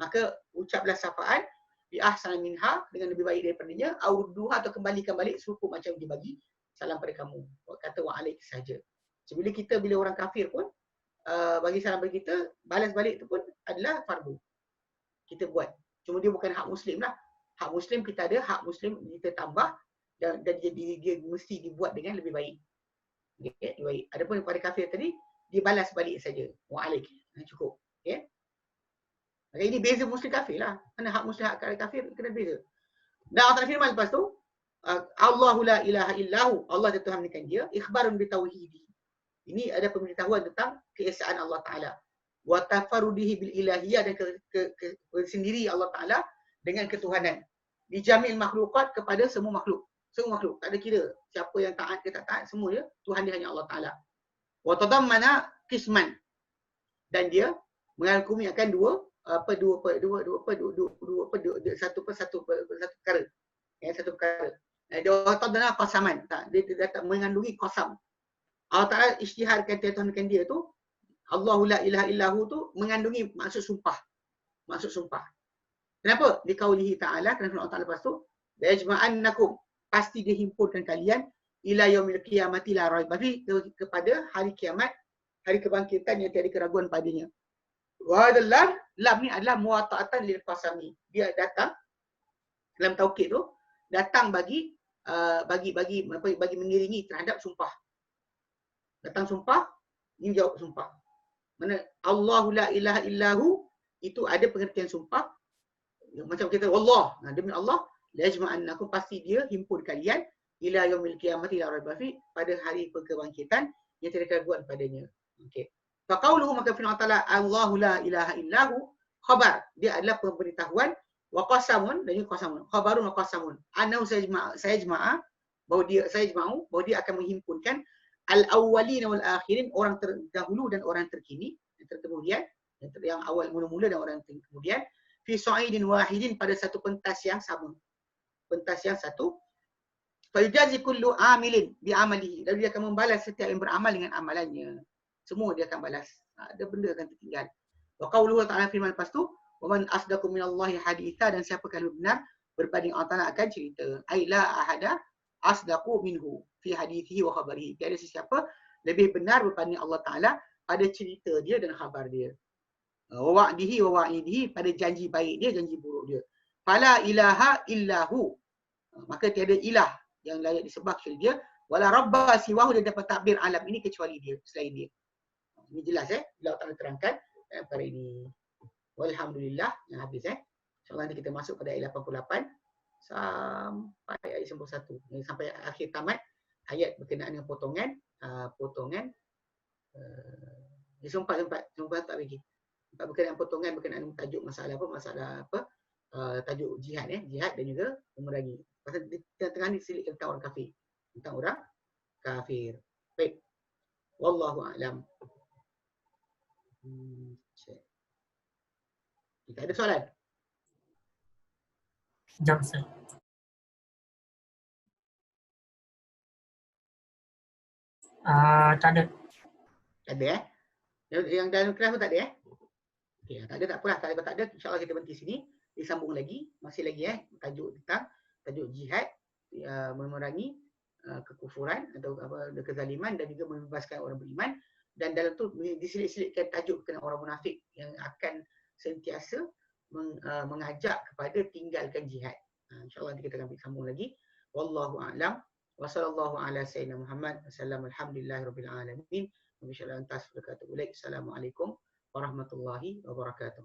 maka ucaplah sapaan bi ahsana minha, dengan lebih baik daripadanya, au duha, atau kembalikan balik serupa macam dia bagi salam pada kamu. Kata wa'alaik saja. So, bila orang kafir pun bagi salam pada kita, balas balik tu pun adalah fardu. Kita buat. Cuma dia bukan hak Muslim lah. Hak Muslim kita ada, hak Muslim kita tambah, dan dia mesti dibuat dengan lebih baik. Okay, lebih baik. Adapun pada kafir tadi, dia balas balik saja. Wa'alaik. Cukup. Okay. Maka ini beza Muslim kafir lah. Mana hak Muslim, hak kafir kena beza. Dan Allah Ta'ala firman lepas tu, Allahu la ilaha illahu, Allah adalah Tuhan meningkan dia, ikhbarun bitauhidi. Ini ada pemberitahuan tentang keesaan Allah Ta'ala. Wa tafarudihi bil ilahiyah, dan sendiri Allah Ta'ala dengan ketuhanan. Di jamil makhlukat, kepada semua makhluk. Semua makhluk. Tak ada kira siapa yang taat ke tak taat, semua dia Tuhan dia hanya Allah Ta'ala. Wa tadammana qisman, dan dia mengagumi akan satu perkara. Satu perkara. Dia tadammana qasaman. Dia datang mengandungi qasam. Allah Ta'ala isytiharkan Tuhankan dia tu, Allahu la ilaha illahu tu mengandungi maksud sumpah. Maksud sumpah. Kenapa? Di qaulihi ta'ala, kerana Allah Ta'ala lepas tu, la yajma'annakum, pasti dia himpunkan kalian ila yaumil qiyamati la raiba fi, kepada hari kiamat, hari kebangkitan yang tiada keraguan padanya. Wa hadzal lam ni adalah muwata'atan lil qasami. Dia datang dalam taukid tu, datang bagi mengiringi terhadap sumpah. Datang sumpah, ini jawab sumpah. Mana Allahu la ilaha illahu itu ada pengertian sumpah. Macam kita wallah, demi Allah, la yajma'annakum, pasti dia himpun kalian ila yaumil qiyamati la raiba fi, pada hari kebangkitan yang tiada keraguan padanya. Okey. Fa qauluhu, maka firman Allah, Allahu la ilaha illahu, khabar, dia adalah pemberitahuan, wa qasamun, dan juga qasamun, khabarun wa qasamun. Annahu sayajma'a, bahawa dia akan menghimpunkan al-awwalin wal akhirin, orang terdahulu dan orang terkini, yang awal mula-mula dan orang kemudian, fi sa'idin wahidin, pada satu pentas yang sama. Pentas yang satu. Fa yujazi kullu amilin bi amalihi, lalu dia akan membalas setiap yang beramal dengan amalannya. Semua dia akan balas. Ada benda akan tertinggal. Wa qauluhu ta'ala, firman lepas tu, wa man asdaqu minallahi haditha, dan siapa kalau benar berbanding Allah Ta'ala akan cerita. Ai la ahada asdaqu minhu fi hadithihi wa khabarihi. Tiada sesiapa lebih benar berbanding Allah Ta'ala pada cerita dia dan khabar dia. Wa wa'dihi wa wa'idihi, pada janji baik dia, janji buruk dia. Fala ilaha illahu, maka tiada ilah yang layak disembah kecuali dia, wala rabba siwahu, dia dapat takbir alam ini kecuali dia, selain dia. Ini jelas bila Allah terangkan perkara ini. Walhamdulillah, yang habis InsyaAllah nanti kita masuk pada ayat 88 sampai ayat 91. Sampai akhir tamat ayat berkenaan dengan potongan sempat tak lagi. Berkenaan potongan, berkenaan tajuk masalah tajuk jihad jihad dan juga memerangi. Pasal di tengah ni diselitkan tentang orang kafir. Tentang orang kafir. Baik. Wallahu a'lam. Kita ada soalan? Jom saya. Tak ada. Tak ada Yang dalam kelas pun tak ada Okey, tak ada tak apalah. Kalau tak ada, insya-Allah kita berhenti sini. Disambung lagi, masih lagi tajuk jihad, memerangi kekufuran atau kezaliman, dan juga membebaskan orang beriman. Dan dalam tu diselit-selitkan tajuk berkenaan orang munafik yang akan sentiasa mengajak kepada tinggalkan jihad. InsyaAllah nanti kita akan sambung lagi. Wallahu a'lam. Wa sallallahu ala sayyidina Muhammad. Alhamdulillahirabbil alamin. Assalamualaikum warahmatullahi wabarakatuh.